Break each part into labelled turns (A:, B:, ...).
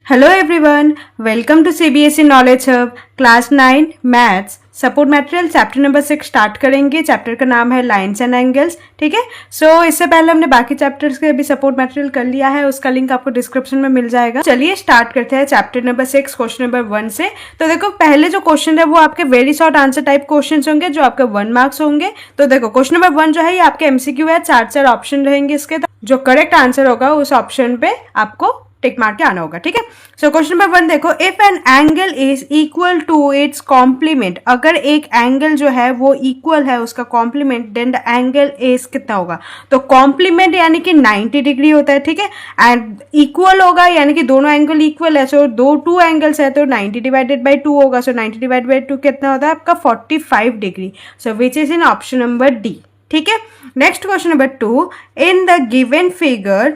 A: Hello everyone, welcome to CBSE knowledge hub class 9 maths support material chapter number 6 start करेंगे। Chapter का नाम है lines and angles. ठीक है, सो इससे पहले हमने बाकी चैप्टर्स के भी सपोर्ट मटेरियल कर लिया है, उसका लिंक आपको डिस्क्रिप्शन में मिल जाएगा। चलिए स्टार्ट करते हैं चैप्टर नंबर 6 क्वेश्चन नंबर 1 से। तो देखो, पहले जो क्वेश्चन है वो आपके very short answer type question होंगे जो आपके 1 मार्क्स होंगे। तो देखो, क्वेश्चन नंबर 1 जो है ये आपके एमसीक्यू है, 4 ऑप्शन रहेंगे इसके। जो करेक्ट आंसर होगा उस ऑप्शन पे आपको टिक मार के आना होगा। ठीक है, सो क्वेश्चन नंबर 1 देखो, if an angle is equal to its complement, अगर एक एंगल जो है वो इक्वल है उसका complement, then the angle is कितना होगा। तो कॉम्प्लीमेंट यानी कि 90 डिग्री होता है। ठीक है, एंड इक्वल होगा यानी कि दोनों एंगल इक्वल है। सो टू एंगल्स है तो 90 डिवाइडेड बाई 2 होगा। सो 90 डिवाइडेड बाई 2 कितना होता है आपका 45 degree. So which is in option number D. ठीक है, next question number 2, in the given figure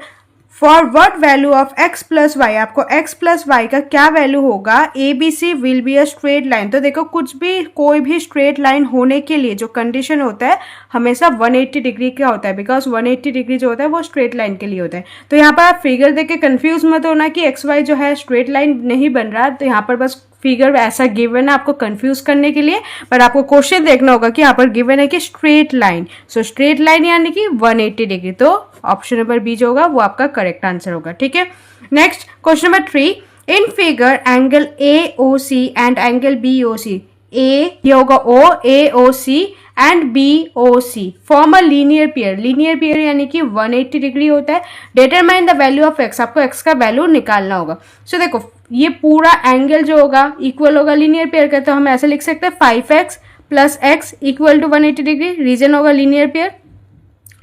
A: for what value of x plus y, आपको x प्लस वाई का क्या वैल्यू होगा। A B C will be a straight line. तो देखो, कोई भी स्ट्रेट लाइन होने के लिए जो कंडीशन होता है हमेशा 180 डिग्री का होता है, बिकॉज 180 डिग्री जो होता है वो स्ट्रेट लाइन के लिए होता है। तो यहाँ पर आप फिगर देख के कंफ्यूज मत होना कि एक्स वाई जो है स्ट्रेट लाइन नहीं बन रहा। तो यहाँ पर बस फिगर ऐसा गिवन है आपको कंफ्यूज करने के लिए, पर आपको क्वेश्चन देखना होगा कि यहाँ पर गिवन है कि straight line. So straight line यानी कि 180 डिग्री। तो ऑप्शन नंबर बी जो होगा वो आपका करेक्ट आंसर होगा। ठीक है, next question number 3, in figure angle A O C and angle B O C, ये होगा O, A O C and B O C form a linear pair. Linear pair यानी कि 180 डिग्री होता है। Determine the value of x, आपको x का value निकालना होगा। सो देखो, ये पूरा एंगल जो होगा इक्वल होगा लीनियर पेयर का, तो हम ऐसे लिख सकते हैं 5x plus x equal to 180 degree. Reason होगा linear pair.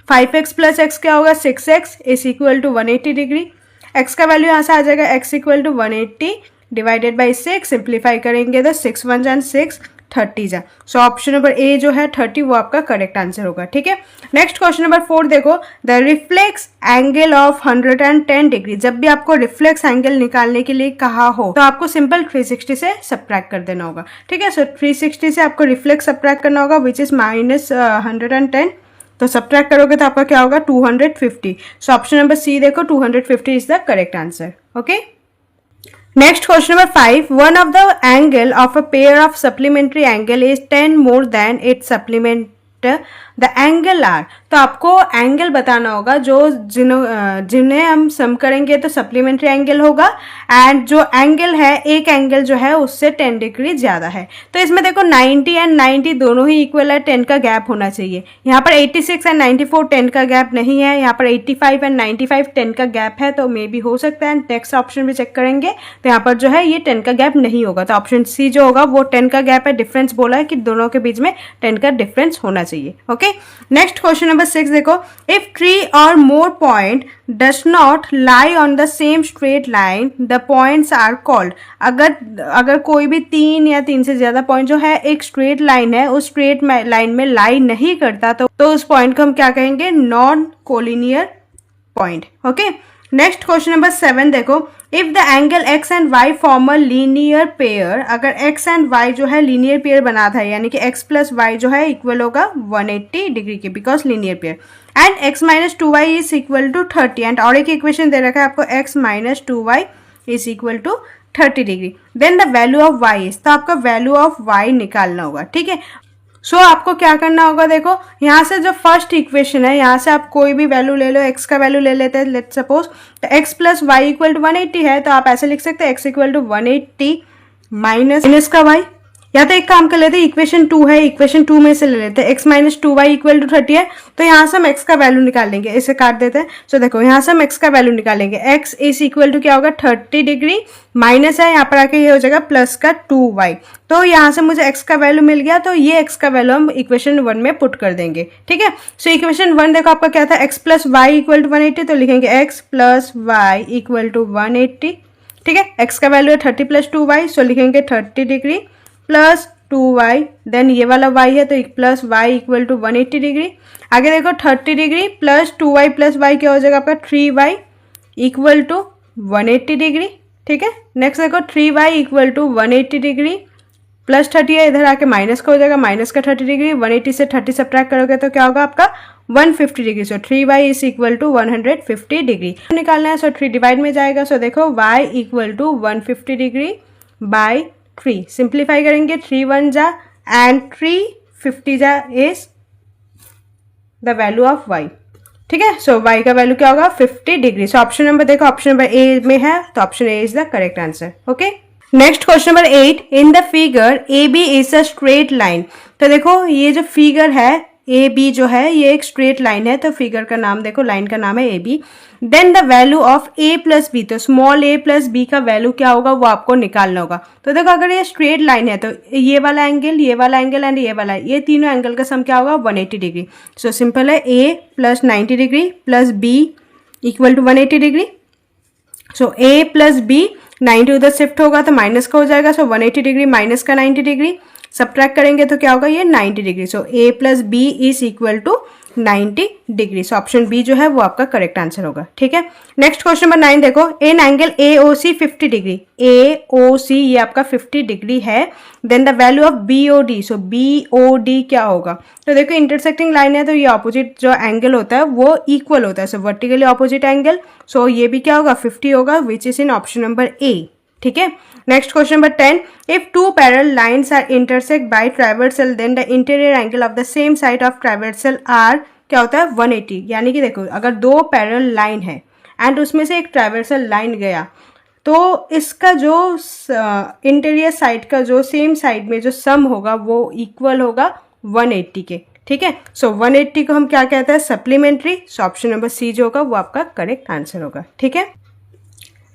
A: 5x plus x क्या होगा 6x is equal to 180 degree. x का वैल्यू यहाँ से आ जाएगा x equal to 180 divided by 6। Simplify करेंगे तो 6 1 जा 6, 30 जा। सो ऑप्शन नंबर ए जो है 30 वो आपका करेक्ट आंसर होगा। ठीक है, नेक्स्ट क्वेश्चन नंबर 4 देखो, the reflex angle of 110 degree. जब भी आपको रिफ्लेक्स एंगल निकालने के लिए कहा हो तो आपको सिंपल 360 से सब्ट्रैक्ट कर देना होगा। ठीक है, सो 360 से आपको रिफ्लेक्स सब्ट्रैक्ट करना होगा विच इज माइनस 110। तो सब्ट्रैक्ट करोगे तो आपका क्या होगा 250। सो ऑप्शन नंबर सी देखो 250 is the correct answer. Okay, next question number 5, one of the angle of a pair of supplementary angle is 10 more than its supplement the angle are। तो आपको angle बताना होगा जो जिन्हें हम सम करेंगे तो सप्लीमेंट्री एंगल होगा, एंड जो एंगल है एक एंगल जो है उससे 10 डिग्री ज्यादा है। तो इसमें देखो 90 एंड 90 दोनों ही इक्वल है, 10 का गैप होना चाहिए। यहाँ पर 86 एंड 94 10 का गैप नहीं है। यहाँ पर 85 एंड 95 10 का गैप है, तो मे बी हो सकता है। नेक्स्ट ऑप्शन भी चेक करेंगे तो यहाँ पर जो है ये 10 का गैप नहीं होगा। तो ऑप्शन सी जो होगा वो 10 का गैप है। डिफरेंस बोला है कि दोनों के बीच में 10 का डिफरेंस होना चाहिए। ओके, नेक्स्ट क्वेश्चन नंबर 6 देखो, इफ 3 और more point does not lie on the same straight line the points are called. अगर कोई भी 3 या 3 से ज्यादा पॉइंट जो है एक स्ट्रेट लाइन है उस स्ट्रेट लाइन में लाई नहीं करता तो उस पॉइंट को हम क्या कहेंगे, non collinear point. Okay, next question number 7 देखो, if the angle x and y form a linear pair, अगर x एंड y जो है लीनियर पेयर बना था यानी कि x प्लस y जो है इक्वल होगा 180 डिग्री के, because linear pair, and x minus 2y is equal to 30। And और एक इक्वेशन दे रखा है आपको x minus 2y is equal to 30 degree, then the value of y is, तो आपका वैल्यू ऑफ y निकालना होगा। ठीक है, सो आपको क्या करना होगा, देखो यहाँ से जो फर्स्ट इक्वेशन है यहाँ से आप कोई भी वैल्यू ले लो, x का वैल्यू ले लेते हैं लेट सपोज, तो x plus Y equal to 180 है, तो आप ऐसे लिख सकते हैं x इक्वल टू 180 माइनस का y। या तो एक काम कर लेते हैं, इक्वेशन 2 है, इक्वेशन 2 में से ले लेते हैं x minus 2y equal to 30 है, तो यहाँ से हम x का वैल्यू निकालेंगे, इसे काट देते हैं। सो देखो यहाँ से हम x का वैल्यू निकालेंगे, x इज इक्वल टू क्या होगा 30 डिग्री, माइनस है यहाँ पर आके ये हो जाएगा प्लस का 2y। तो यहाँ से मुझे x का वैल्यू मिल गया, तो ये x का वैल्यू हम इक्वेशन 1 में पुट कर देंगे। ठीक है, सो इक्वेशन 1 देखो आपका क्या था, x plus Y equal to 180, तो लिखेंगे x plus Y equal to 180। ठीक है, x का वैल्यू है 30 प्लस 2y, सो लिखेंगे 30 डिग्री प्लस 2y, देन ये वाला y है तो plus y equal to 180 degree. आगे देखो 30 degree plus 2y plus y क्या हो जाएगा आपका 3y इक्वल टू 180 डिग्री। ठीक है, नेक्स्ट देखो 3y equal to 180 degree plus 30 है, इधर आके माइनस का हो जाएगा, माइनस का 30 डिग्री, 180 से 30 सब्ट्रैक्ट करोगे तो क्या होगा आपका 150 degree, so 3y is equal to 150 degree निकालना है। सो 3 डिवाइड में जाएगा, सो देखो y equal to 150 degree by 3, simplify करेंगे 3 1 जा एंड 3 50 जा is the value of y, ठीक है। सो y का वैल्यू क्या होगा 50 डिग्री। सो ऑप्शन नंबर देखो, ऑप्शन नंबर ए में है, तो option A is the correct answer. Okay, next question number 8, in the figure A B is a straight line. तो देखो ये जो फिगर है ए बी जो है ये एक स्ट्रेट लाइन है, तो फिगर का नाम देखो, लाइन का नाम है A B. Then the value of A plus B, तो स्मॉल ए प्लस बी का वैल्यू क्या होगा वो आपको निकालना होगा। तो देखो अगर ये स्ट्रेट लाइन है तो ये वाला एंगल, ये वाला एंगल एंड ये वाला, ये तीनों एंगल का सम क्या होगा 180 डिग्री। सो सिंपल है, A plus 90 degree plus B equal to 180 degree. So A plus B 90 उधर शिफ्ट होगा तो माइनस का हो जाएगा, सो 180 डिग्री माइनस का 90 डिग्री सब्ट्रैक्ट करेंगे तो क्या होगा ये 90 degree. So A plus B is equal to 90 degree. So option B जो है वो आपका करेक्ट आंसर होगा, ठीक है। नेक्स्ट क्वेश्चन नंबर 9 देखो, इन angle A O C 50 degree, A O C ये आपका 50 डिग्री है। Then the value of B O D, so B O D क्या होगा। तो देखो इंटरसेक्टिंग लाइन है तो ये ऑपोजिट जो एंगल होता है वो इक्वल होता है, so vertically opposite angle. So ये भी क्या होगा 50 होगा, which is in option number A, ठीक है। Next question number 10, if two parallel lines are intersect by transversal then the interior angle of the same side of transversal are क्या होता है 180। यानी कि देखो अगर दो पैरेलल लाइन है एंड उसमें से एक ट्राइवर्सल लाइन गया तो इसका जो इंटीरियर साइड का जो सेम साइड में जो सम होगा वो इक्वल होगा 180 के, ठीक है। सो 180 को हम क्या कहते हैं supplementary. So option number C जो होगा वो आपका करेक्ट आंसर होगा, ठीक है।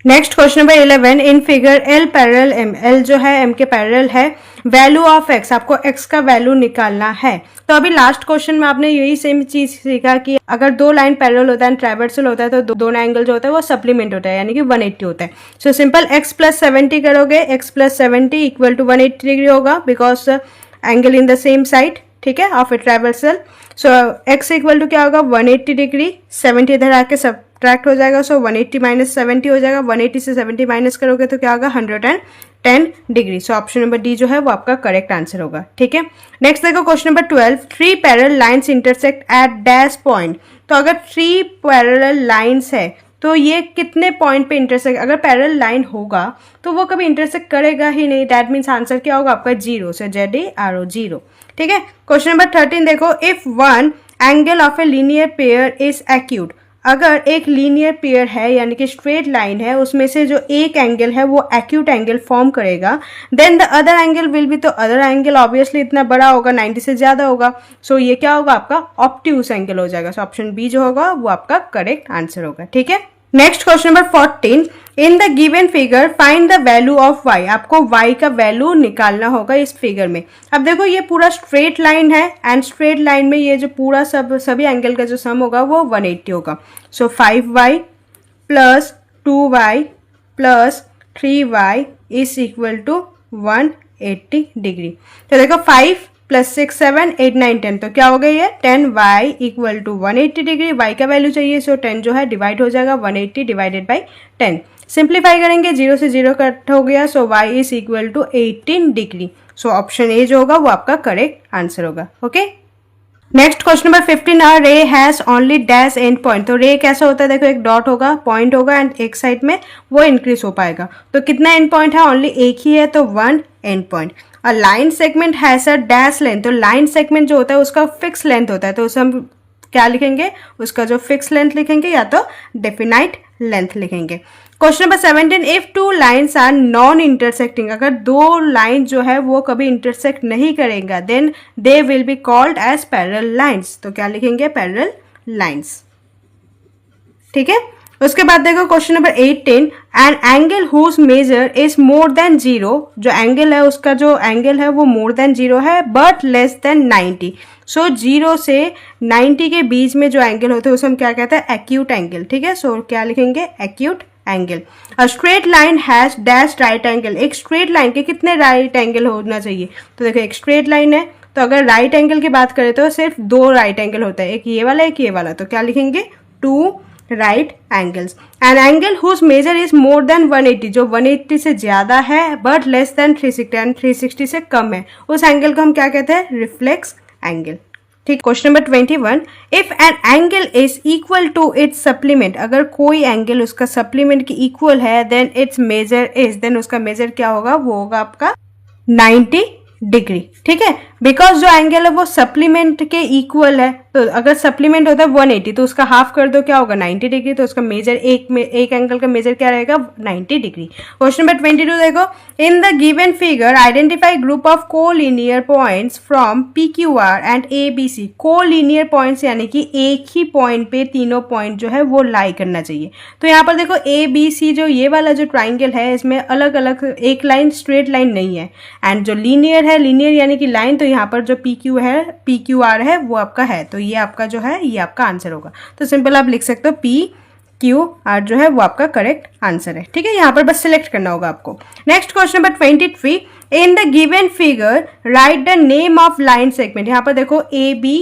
A: Next question number 11, in figure L parallel M, L जो है एम के पैरेलल है, वैल्यू ऑफ एक्स, आपको एक्स का वैल्यू निकालना है। तो अभी लास्ट क्वेश्चन में आपने यही सेम चीज सीखा कि अगर दो लाइन पैरेलल होता है ट्राइवर्सल होता है तो दोनों एंगल जो होता है वो सप्लीमेंट होता है, यानी कि 180 होता है। सो सिंपल एक्स प्लस 70 करोगे, x plus 70 equal to 180 degree होगा because angle in the same side, ठीक है, of a transversal. So x equal to क्या होगा 180 डिग्री, 70 इधर आके सब्ट्रैक्ट हो जाएगा, सो 180 माइनस 70 हो जाएगा। 180 से 70 माइनस करोगे तो क्या होगा 110 degree. So option number D जो है वो आपका करेक्ट आंसर होगा, ठीक है। नेक्स्ट देखो question number 12, 3 parallel lines intersect at dash point. तो अगर 3 पैरेलल लाइन्स है तो ये कितने पॉइंट पे इंटरसेक्ट, अगर पैरेलल लाइन होगा तो वो कभी इंटरसेक्ट करेगा ही नहीं, दैट मीन्स आंसर क्या होगा आपका 0, से ZERO 0, ठीक है। क्वेश्चन नंबर 13 देखो, if one angle of a linear pair is acute, अगर एक लीनियर पेयर है यानी कि स्ट्रेट लाइन है उसमें से जो एक एंगल है वो एक्यूट एंगल फॉर्म करेगा, then the other angle will be, तो अदर एंगल ऑब्वियसली इतना बड़ा होगा 90 से ज्यादा होगा। सो ये क्या होगा आपका ऑब्ट्यूस एंगल हो जाएगा। सो ऑप्शन बी जो होगा वो आपका करेक्ट आंसर होगा, ठीक है। Next question number 14, in the given figure find the value of y, आपको y का वैल्यू निकालना होगा इस फिगर में। अब देखो ये पूरा स्ट्रेट लाइन है एंड स्ट्रेट लाइन में ये जो पूरा सभी एंगल का जो सम होगा वो 180 होगा। सो 5y plus 2y plus 3y is equal to 180 degree. तो देखो 5 प्लस 6 7 8 9 10, तो क्या हो गई है 10y equal to 180 degree. y का वैल्यू चाहिए, सो 10 जो है डिवाइड हो जाएगा 180 डिवाइडेड बाई 10, सिंप्लीफाई करेंगे 0 से 0 कट हो गया। So y is equal to 18 degree. So option A जो होगा वो आपका करेक्ट आंसर होगा, okay. Next question number 15, a ray has only dash and point. तो रे कैसा होता है, देखो एक डॉट होगा, पॉइंट होगा एंड एक साइड में वो इंक्रीज हो पाएगा। तो कितना एंड पॉइंट है, ओनली एक ही है, तो 1 and point. A line segment has a dash length, तो लाइन सेगमेंट जो होता है उसका फिक्स लेंथ होता है, तो उसे हम क्या लिखेंगे, उसका जो फिक्स लेंथ लिखेंगे या तो डेफिनाइट लेंथ लिखेंगे। Question number 17, if two lines are non intersecting, अगर दो लाइन जो है वो कभी इंटरसेक्ट नहीं करेगा, then they will be called as parallel lines. तो क्या लिखेंगे पैरेलल लाइन्स, ठीक है। उसके बाद देखो question number 18, an angle whose measure is more than 0, जो एंगल है उसका जो एंगल है वो मोर देन 0 है बट लेस देन 90। सो 0 से 90 के बीच में जो एंगल होते हैं उसे हम क्या कहते हैं एक्यूट एंगल, ठीक है। सो क्या लिखेंगे acute angle. A straight line has dash right angle, एक स्ट्रेट लाइन के कितने राइट एंगल होना चाहिए, तो देखो एक स्ट्रेट लाइन है तो अगर राइट एंगल की बात करें तो सिर्फ 2 राइट एंगल होता है, एक ये वाला एक ये वाला, तो क्या लिखेंगे 2 right angles. An angle whose measure is more than 180, जो 180 से ज्यादा है बट लेस देन 360 एंड 360 से कम है, उस एंगल को हम क्या कहते हैं रिफ्लेक्स एंगल, ठीक, question number 21, if an angle is equal to its supplement, अगर कोई एंगल उसका सप्लीमेंट की इक्वल है, then its measure is, then उसका मेजर क्या होगा, वो होगा आपका 90 डिग्री। ठीक है, बिकॉज जो एंगल है वो सप्लीमेंट के इक्वल है, तो अगर सप्लीमेंट होता है 180 तो उसका हाफ कर दो, क्या होगा 90 डिग्री, तो उसका मेजर एक एंगल का मेजर क्या रहेगा 90 डिग्री। क्वेश्चन नंबर 22 देखो, इन the given figure identify group of collinear points from PQR and ABC। Collinear points यानी कि एक ही पॉइंट पे तीनों पॉइंट जो है वो लाई करना चाहिए। तो यहाँ पर देखो ABC जो ये वाला जो ट्राइंगल है इसमें अलग अलग एक लाइन स्ट्रेट लाइन नहीं है, एंड जो लीनियर है, लीनियर यानी कि लाइन, तो यहाँ पर जो PQR है वो आपका है, तो ये आपका जो है ये आपका आंसर होगा। तो सिंपल आप लिख सकते हो PQR जो है वो आपका करेक्ट आंसर है। ठीक है, यहाँ पर बस सिलेक्ट करना होगा आपको। Next question number 23, in the given figure write the name of line segment. यहाँ पर देखो AB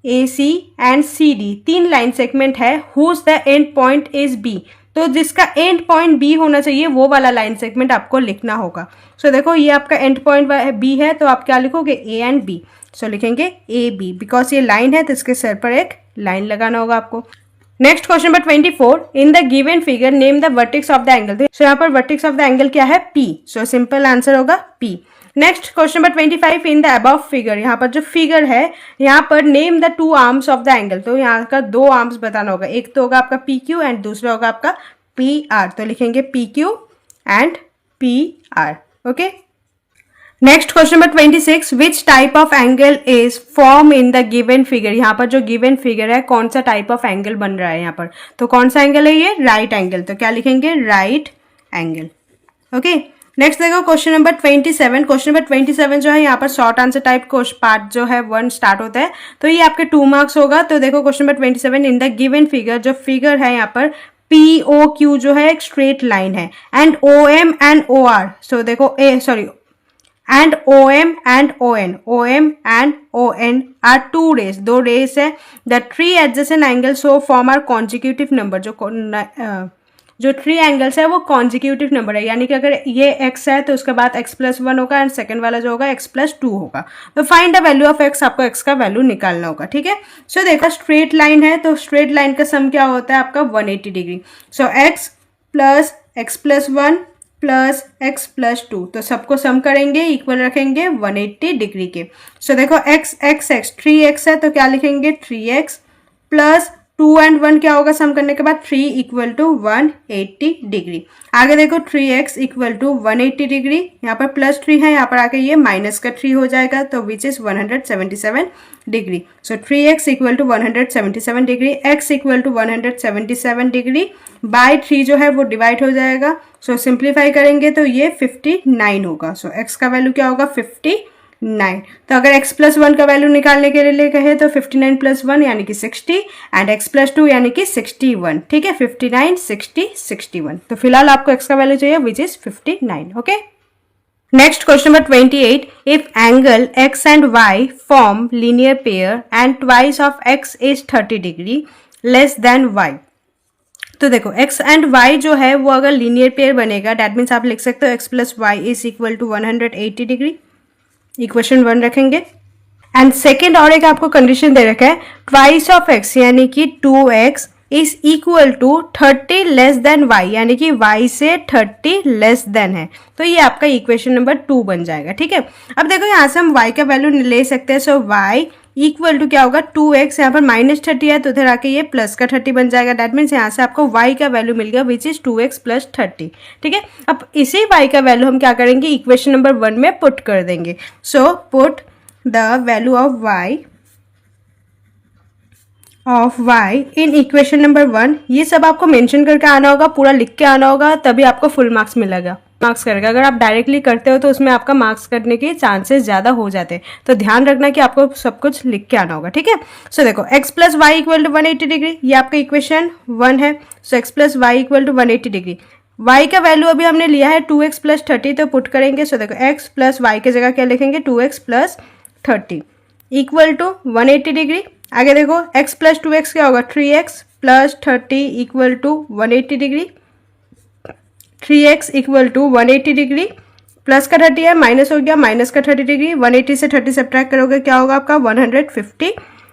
A: AC and CD 3 line segment है, whose the end point is B, तो जिसका एंड पॉइंट B होना चाहिए वो वाला लाइन सेगमेंट आपको लिखना होगा। सो देखो ये आपका एंड पॉइंट B है, तो आप क्या लिखोगे A एंड B, सो लिखेंगे AB, बिकॉज ये लाइन है तो इसके सर पर एक लाइन लगाना होगा आपको। Next question number 24, in the given figure name the vertex of the angle. So यहाँ पर वर्टेक्स ऑफ द एंगल क्या है P, सो सिंपल आंसर होगा P। Next question number 25, in the above figure, यहाँ पर जो फिगर है यहाँ पर name the 2 arms of the angle, तो यहाँ का 2 आर्म्स बताना होगा, एक तो होगा आपका PQ एंड दूसरा होगा आपका PR, तो लिखेंगे PQ and PR। Okay, next question number 26, which type of angle is form in the given figure. यहाँ पर जो गिवन फिगर है कौन सा टाइप ऑफ एंगल बन रहा है यहाँ पर, तो कौन सा एंगल है ये, राइट एंगल, तो क्या लिखेंगे राइट एंगल। ओके, नेक्स्ट देखो क्वेश्चन नंबर 27। क्वेश्चन नंबर 27 जो है यहाँ पर शॉर्ट आंसर टाइप पार्ट जो है 1 स्टार्ट होता है, तो ये आपके 2 मार्क्स होगा। तो देखो question number 27, in the given figure, जो फिगर है यहाँ पर POQ जो है एक स्ट्रेट लाइन है, एंड OM एंड OR, सो देखो and OM and ON are 2 rays, 2 rays है। the 3 adjacent angles so form are consecutive number, जो 3 एंगल्स है वो कॉन्जिक्यूटिव नंबर है, यानी कि अगर ये x है तो उसके बाद x+1 होगा एंड सेकंड वाला जो होगा x+2 होगा। तो find the value of x, आपको x का वैल्यू निकालना होगा। ठीक है, सो देखा स्ट्रेट लाइन है तो स्ट्रेट लाइन का सम क्या होता है आपका 180 degree. So x plus x+1 plus x+2, तो सबको सम करेंगे, इक्वल रखेंगे 180 डिग्री के। सो देखो x 3x है, तो क्या लिखेंगे 3x प्लस 2 एंड 1 क्या होगा सम करने के बाद 3 इक्वल टू 180 डिग्री। आगे देखो 3x इक्वल टू 180 डिग्री, यहाँ पर +3 है, यहाँ पर आके ये माइनस का 3 हो जाएगा, तो which is 177 degree. So 3x equal to 177 degree, x equal to 177 degree by 3 जो है वो डिवाइड हो जाएगा। सो सिंप्लीफाई करेंगे तो ये 59 होगा। सो x का वैल्यू क्या होगा 59। तो अगर x+1 का वैल्यू निकालने के लिए कहे तो 59 + 1 यानी कि 60 एंड x+2 यानी कि 61। ठीक है, 59 60 61, तो फिलहाल आपको x का वैल्यू चाहिए which is 59। Okay, next question number 28, if angle x and y form linear pair and twice of x is 30 degree less than y। तो देखो x एंड y जो है वो अगर लीनियर पेयर बनेगा, दैट मीन्स आप लिख सकते हो x + y is equal to 180 degree, equation 1 रखेंगे। एंड सेकेंड और एक आपको कंडीशन दे रखा है, ट्वाइस ऑफ x यानी कि 2x is equal to 30 less than y, यानी कि y से 30 लेस देन है, तो ये आपका इक्वेशन नंबर 2 बन जाएगा। ठीक है, अब देखो यहाँ से हम y का वैल्यू ले सकते हैं। सो y इक्वल टू क्या होगा 2x, यहाँ पर -30 है तो उधर आके ये प्लस का 30 बन जाएगा, दैट मीन्स यहाँ से आपको y का वैल्यू मिल गया विच इज 2x + 30। ठीक है, अब इसी y का वैल्यू हम क्या करेंगे इक्वेशन नंबर 1 में पुट कर देंगे। सो put the value of y in equation number 1। ये सब आपको मेंशन करके आना होगा, पूरा लिख के आना होगा, तभी आपको फुल मार्क्स मिलेगा, मार्क्स करेगा। अगर आप डायरेक्टली करते हो तो उसमें आपका मार्क्स करने के चांसेस ज़्यादा हो जाते हैं, तो ध्यान रखना कि आपको सब कुछ लिख के आना होगा। ठीक है, सो देखो x + y equal to 180 degree, ये आपका इक्वेशन 1 है। So x + y equal to 180 degree, y का वैल्यू अभी हमने लिया है 2x + 30, तो पुट करेंगे। सो देखो x + y की जगह क्या लिखेंगे 2x + 30 इक्वल टू 180 डिग्री। आगे देखो x + 2x क्या होगा 3x + 30 equal to 180 degree, 3x equal to 180 degree, plus का 30 है माइनस हो गया, माइनस का 30 डिग्री, 180 से 30 सब्ट्रैक्ट करोगे क्या होगा आपका 150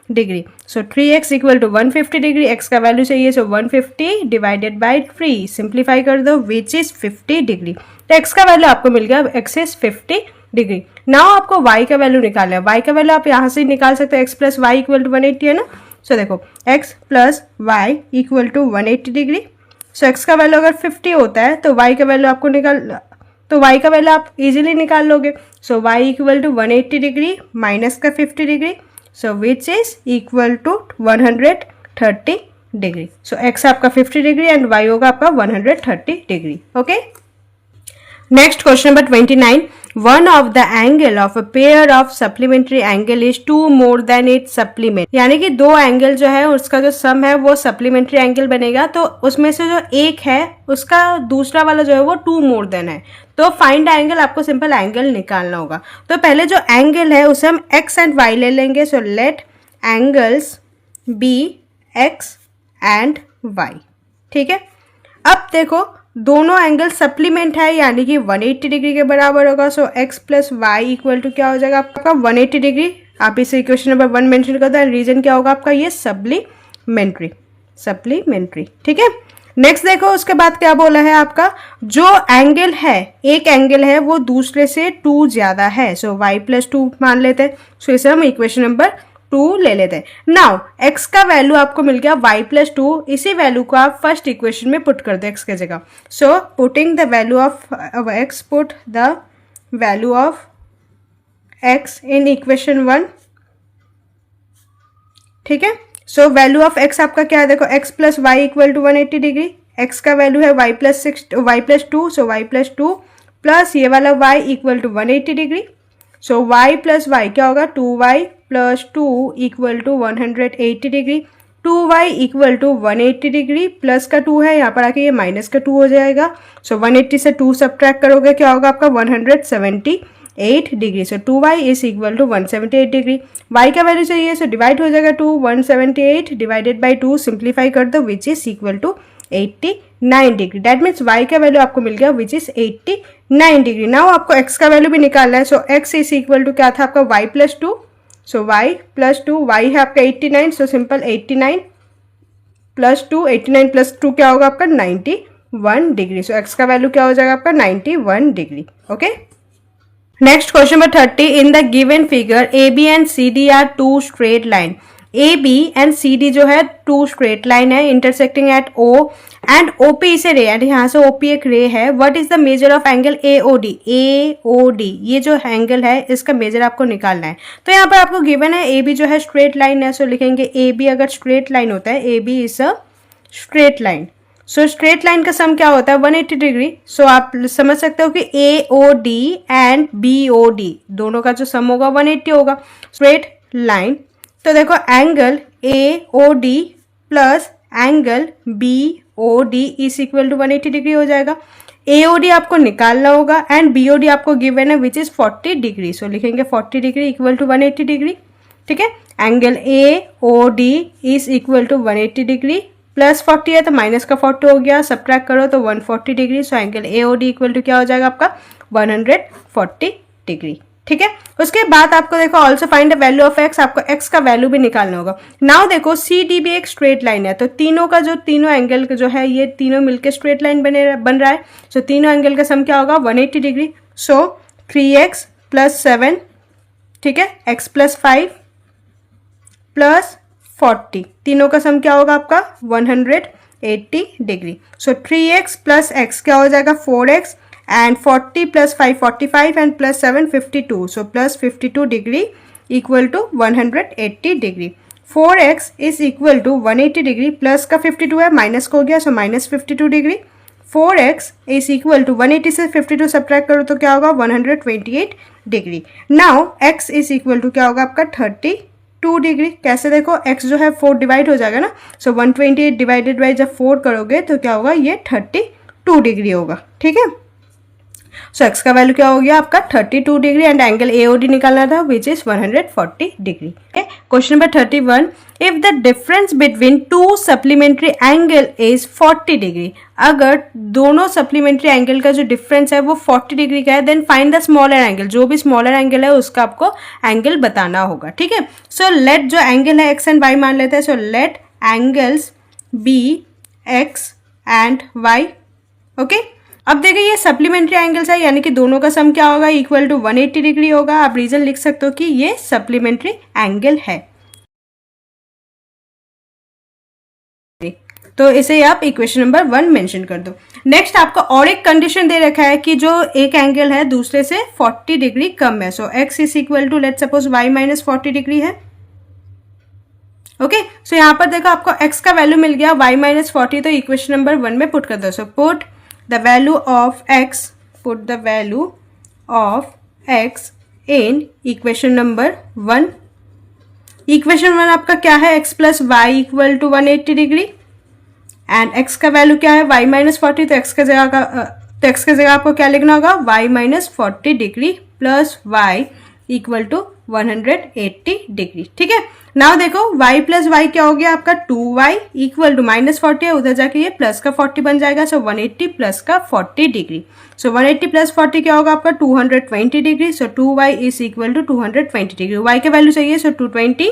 A: degree. So 3x equal to 150 degree, x का वैल्यू चाहिए, सो 150 डिवाइडेड बाई 3, सिंप्लीफाई कर दो, विच इज 50 डिग्री। तो x का वैल्यू आपको मिल गया, x इज 50 डिग्री। नाउ आपको y का वैल्यू निकालना है। y का वैल्यू आप यहाँ से निकाल सकते हो, x plus Y equal to 180 है ना। सो देखो x plus Y equal to 180 degree. So x का वैल्यू अगर 50 होता है तो y का वैल्यू आपको y का वैल्यू आप इजीली निकाल लोगे। So y equal to 180 degree minus का 50 degree, so which is equal to 130 degree. So x आपका 50 डिग्री एंड y होगा आपका 130 degree. Okay, next question number 29, one of the angle of a pair of supplementary angle is 2 more than its supplement, यानी कि दो angle जो है उसका जो सम है वो सप्लीमेंट्री एंगल बनेगा। तो उसमें से जो एक है उसका दूसरा वाला जो है वो 2 मोर देन है। तो फाइंड एंगल, आपको सिंपल एंगल निकालना होगा। तो पहले जो एंगल है उसे हम x एंड y ले लेंगे। So let angles be x and y, ठीक है। अब देखो दोनों एंगल सप्लीमेंट है, यानी कि 180 डिग्री के बराबर होगा। So x plus Y equal to क्या हो जाएगा आपका 180 डिग्री। आप इसे इक्वेशन नंबर 1 मेंशन कर दो एंड रीजन क्या होगा आपका, ये सप्लीमेंट्री, ठीक है। नेक्स्ट देखो उसके बाद क्या बोला है आपका, जो एंगल है, एक एंगल है वो दूसरे से 2 ज्यादा है। सो y प्लस 2 मान लेते हैं। सो इसे हम इक्वेशन नंबर 2 ले लेते हैं। नाउ x का वैल्यू आपको मिल गया y प्लस 2, इसी वैल्यू को आप फर्स्ट इक्वेशन में पुट कर दो x के जगह। So putting the value of x, put the value of x in equation 1, ठीक है। सो वैल्यू ऑफ x आपका क्या है, देखो x plus Y equal to 180 degree, x का वैल्यू है y प्लस 2, सो y प्लस 2 प्लस ये वाला y equal to 180 degree. So y plus y क्या होगा, 2y plus 2 equal to 180 degree. 2y equal to 180 degree, plus का 2 है, यहाँ पर आके ये माइनस का 2 हो जाएगा। सो 180 से 2 सब्ट्रैक्ट करोगे क्या होगा आपका 178 degree. So 2y is equal to 178 degree. y का वैल्यू चाहिए, सो डिवाइड हो जाएगा 2, 178 डिवाइडेड बाई 2, सिंप्लीफाई कर दो, which is equal to 89 degree. That means y का वैल्यू आपको मिल गया विच इज 89 डिग्री। नाउ आपको x का वैल्यू भी निकालना है। So x is equal to क्या था आपका y प्लस 2, सो y प्लस 2, y है आपका 89, सो सिंपल 89 प्लस 2, 89 प्लस 2 क्या होगा आपका 91 डिग्री। सो x का वैल्यू क्या हो जाएगा आपका 91 degree. Okay, next question number 30, in the given figure A B and C D are 2 straight line. A B and C D जो है 2 स्ट्रेट लाइन है intersecting at O and OP is a ray, and यहाँ से OP एक ray है। What is the measure of angle AOD, AOD ये जो angle है इसका मेजर आपको निकालना है। तो यहाँ पर आपको गिवन है ए बी जो है स्ट्रेट लाइन है, सो लिखेंगे ए बी अगर स्ट्रेट लाइन होता है, A B is a straight line. So straight line का सम क्या होता है 180 डिग्री। सो आप समझ सकते हो कि A O D and B O D दोनों का जो सम होगा 180 होगा, स्ट्रेट लाइन। तो देखो angle A O D plus angle B O D is equal to 180 degree हो जाएगा। ए ओ डी आपको निकालना होगा एंड बी ओ डी आपको गिवन है विच इज 40 डिग्री। सो लिखेंगे 40 डिग्री इक्वल टू 180 डिग्री, ठीक है। Angle A O D is equal to 180 degree, plus 40 है तो माइनस का 40 हो गया, सब्ट्रैक्ट करो तो 140 degree. So angle A O D equal to क्या हो जाएगा आपका 140 डिग्री, ठीक है। उसके बाद आपको देखो also find the value of x, आपको x का वैल्यू भी निकालना होगा। नाउ देखो सी डी भी एक स्ट्रेट लाइन है, तो तीनों का जो तीनों एंगल जो है ये तीनों मिलकर स्ट्रेट लाइन बन रहा है। सो तीनों एंगल का सम क्या होगा 180 डिग्री। सो 3x प्लस 7, ठीक है, x प्लस 5 प्लस 40, तीनों का सम क्या होगा आपका 180 degree. So 3x plus x क्या हो जाएगा 4x and 40 plus 5 45 and plus 7 52, so plus 52 degree equal to 180 degree. 4x is equal to 180 degree, plus का 52 है माइनस को हो गया, so minus 52 degree. 4x is equal to 180 से 52 सब्ट्रैक्ट करो तो क्या होगा 128 degree. Now x is equal to क्या होगा आपका 32 डिग्री। कैसे देखो x जो है 4 डिवाइड हो जाएगा ना, सो 128 डिवाइडेड बाई जब 4 करोगे तो क्या होगा ये 32 डिग्री होगा, ठीक है। सो x का वैल्यू क्या हो गया आपका 32 डिग्री एंड एंगल एओडी निकालना था विच is 140 degree. Question number 31, if the difference between two supplementary angle is 40 degree, अगर दोनों सप्लीमेंट्री एंगल का जो डिफरेंस है वो 40 डिग्री का है, then find the smaller angle, जो भी स्मॉलर एंगल है उसका आपको एंगल बताना होगा, ठीक है। सो लेट जो एंगल है एक्स एंड वाई मान लेते हैं, so let angles be x and y, okay. अब देखिए ये सप्लीमेंट्री एंगल्स है, यानी कि दोनों का सम क्या होगा, इक्वल टू 180 डिग्री होगा। आप रीजन लिख सकते हो कि ये सप्लीमेंट्री एंगल है, तो इसे आप इक्वेशन नंबर 1 मेंशन कर दो। नेक्स्ट आपको और एक कंडीशन दे रखा है कि जो एक एंगल है दूसरे से 40 डिग्री कम है। So x is equal to let suppose Y minus 40 degree है, ओके। सो यहाँ पर देखो आपको x का वैल्यू मिल गया y माइनस 40, तो इक्वेशन नंबर 1 में पुट कर दो। So put the value of x, put the value of x in equation number 1। Equation 1 आपका क्या है, x plus Y equal to 180 degree, and x का वैल्यू क्या है y माइनस 40, तो x के जगह आपको क्या लिखना होगा, y minus 40 degree plus y equal to 180 degree, ठीक है। नाउ देखो y प्लस वाई क्या हो गया आपका 2y इक्वल टू माइनस 40 है, उधर जाके ये प्लस का 40 बन जाएगा। सो 180 प्लस का 40 डिग्री, सो 180 प्लस 40 क्या होगा आपका 220 degree. So 2y is equal to 220 degree, y के वैल्यू चाहिए, सो 220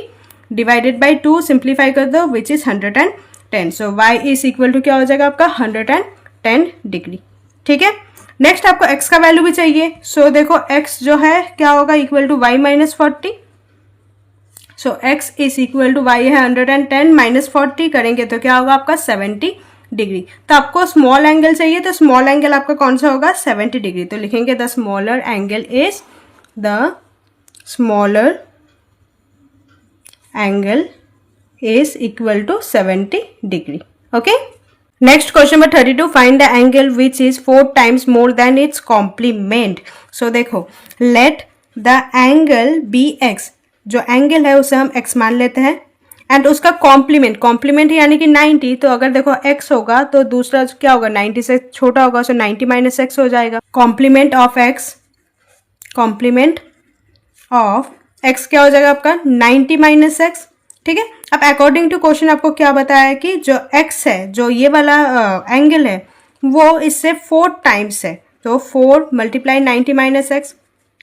A: डिवाइडेड बाई 2 सिंप्लीफाई कर दो which is 110। So y is equal to क्या हो जाएगा आपका 110 डिग्री, ठीक है। नेक्स्ट आपको x का वैल्यू भी चाहिए। सो देखो x जो है क्या होगा, equal to y minus 40। So x is equal to y है 110 माइनस 40 करेंगे तो क्या होगा आपका 70 डिग्री। तो आपको स्मॉल एंगल चाहिए, तो स्मॉल एंगल आपका कौन सा होगा 70 डिग्री, तो लिखेंगे the smaller angle is, the smaller angle is equal to 70 degree, okay. Next question number 32, find the angle which is 4 times more than its complement. So देखो let the angle be x, जो angle है उसे हम x मान लेते हैं, and उसका complement यानी कि 90, तो अगर देखो x होगा तो दूसरा क्या होगा 90 से छोटा होगा, सो 90 माइनस एक्स हो जाएगा। Complement of x, complement of x क्या हो जाएगा आपका 90 माइनस एक्स, ठीक है। अब अकॉर्डिंग टू क्वेश्चन आपको क्या बताया है कि जो x है, जो ये वाला एंगल है वो इससे 4 टाइम्स है, तो 4 मल्टीप्लाई 90 माइनस एक्स।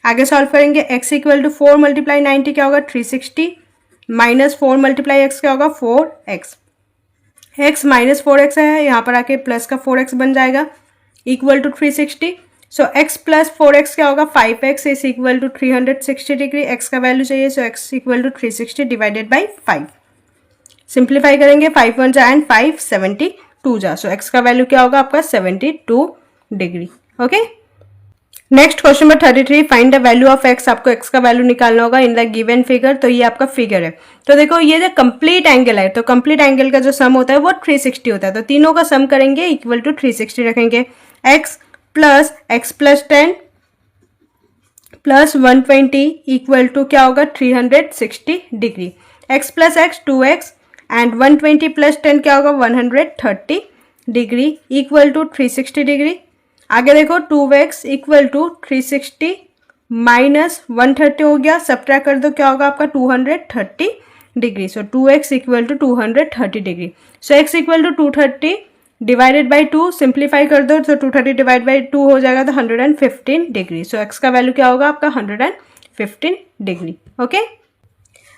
A: आगे सॉल्व करेंगे, x इक्वल टू 4 मल्टीप्लाई 90 क्या होगा 360, माइनस 4 मल्टीप्लाई एक्स क्या होगा 4x, x माइनस 4x है, यहाँ पर आके प्लस का 4x बन जाएगा equal to 360। So x plus 4x क्या होगा 5x is equal to 360 degree, x का वैल्यू चाहिए, so x equal to 360 divided by 5। Simplify करेंगे 5 1 जा एंड 5 72 जा, सो x का वैल्यू क्या होगा आपका 72 degree, okay. Next question number 33, find the value of x, आपको x का वैल्यू निकालना होगा इन द गिवन फिगर। तो ये आपका फिगर है, तो देखो ये जो कंप्लीट एंगल है, तो कंप्लीट एंगल का जो सम होता है वो 360 होता है, तो तीनों का सम करेंगे इक्वल टू 360 रखेंगे। x plus x plus 10 plus 120 equal to क्या होगा 360 degree, x plus x 2x and 120 plus 10 क्या होगा 130 डिग्री इक्वल टू 360 डिग्री। आगे देखो 2x इक्वल टू 360 माइनस 130 हो गया, सब्ट्रैक्ट कर दो क्या होगा आपका 230 degree. So 2x equal to 230 degree. So x equal to 230 divided by 2 simplify कर दो, तो 230 डिवाइड बाई 2 हो जाएगा तो 115 डिग्री। सो x का वैल्यू क्या होगा आपका 115 degree, okay.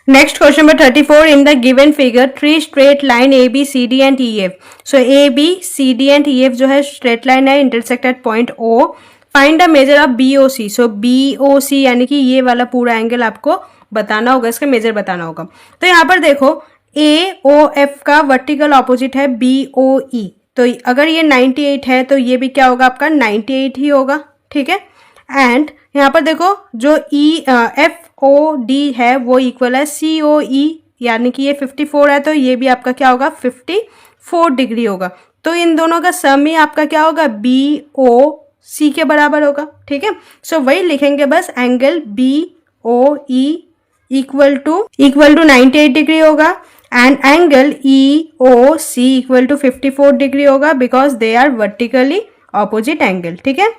A: Next question number 34, in the given figure 3 straight line A B C D and E F. So A B C D and E F जो है straight line है, intersect at point O, find the measure of B O C. So B O C यानी कि ये वाला पूरा angle आपको बताना होगा, इसका मेजर बताना होगा। तो यहाँ पर देखो ए ओ एफ का वर्टिकल ऑपोजिट है बी ओ ई, तो अगर ये 98 है तो ये भी क्या होगा आपका 98 ही होगा, ठीक है। एंड यहाँ पर देखो जो ई एफ ओ डी है वो इक्वल है सी ओ ई, यानी कि ये 54 है, तो ये भी आपका क्या होगा 54 डिग्री होगा। तो इन दोनों का सम ही आपका क्या होगा बी ओ सी के बराबर होगा, ठीक है। सो वही लिखेंगे बस, angle B O E equal to 98 degree होगा and angle E O C equal to 54 degree होगा, because they are vertically opposite angle, ठीक है,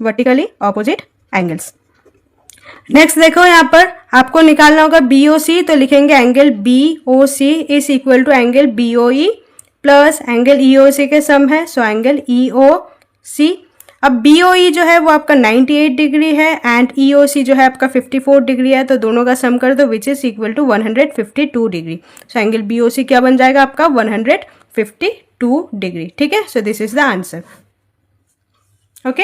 A: वर्टिकली ऑपोजिट एंगल्स। नेक्स्ट देखो यहाँ पर आपको निकालना होगा BOC, तो लिखेंगे angle BOC is equal to angle BOE plus angle EOC के सम है, सो एंगल EOC। अब BOE जो है वो आपका 98 डिग्री है एंड EOC जो है आपका 54 डिग्री है, तो दोनों का सम कर दो which is equal to 152 degree. So angle BOC क्या बन जाएगा आपका 152 डिग्री। ठीक है, so this is the answer. Okay,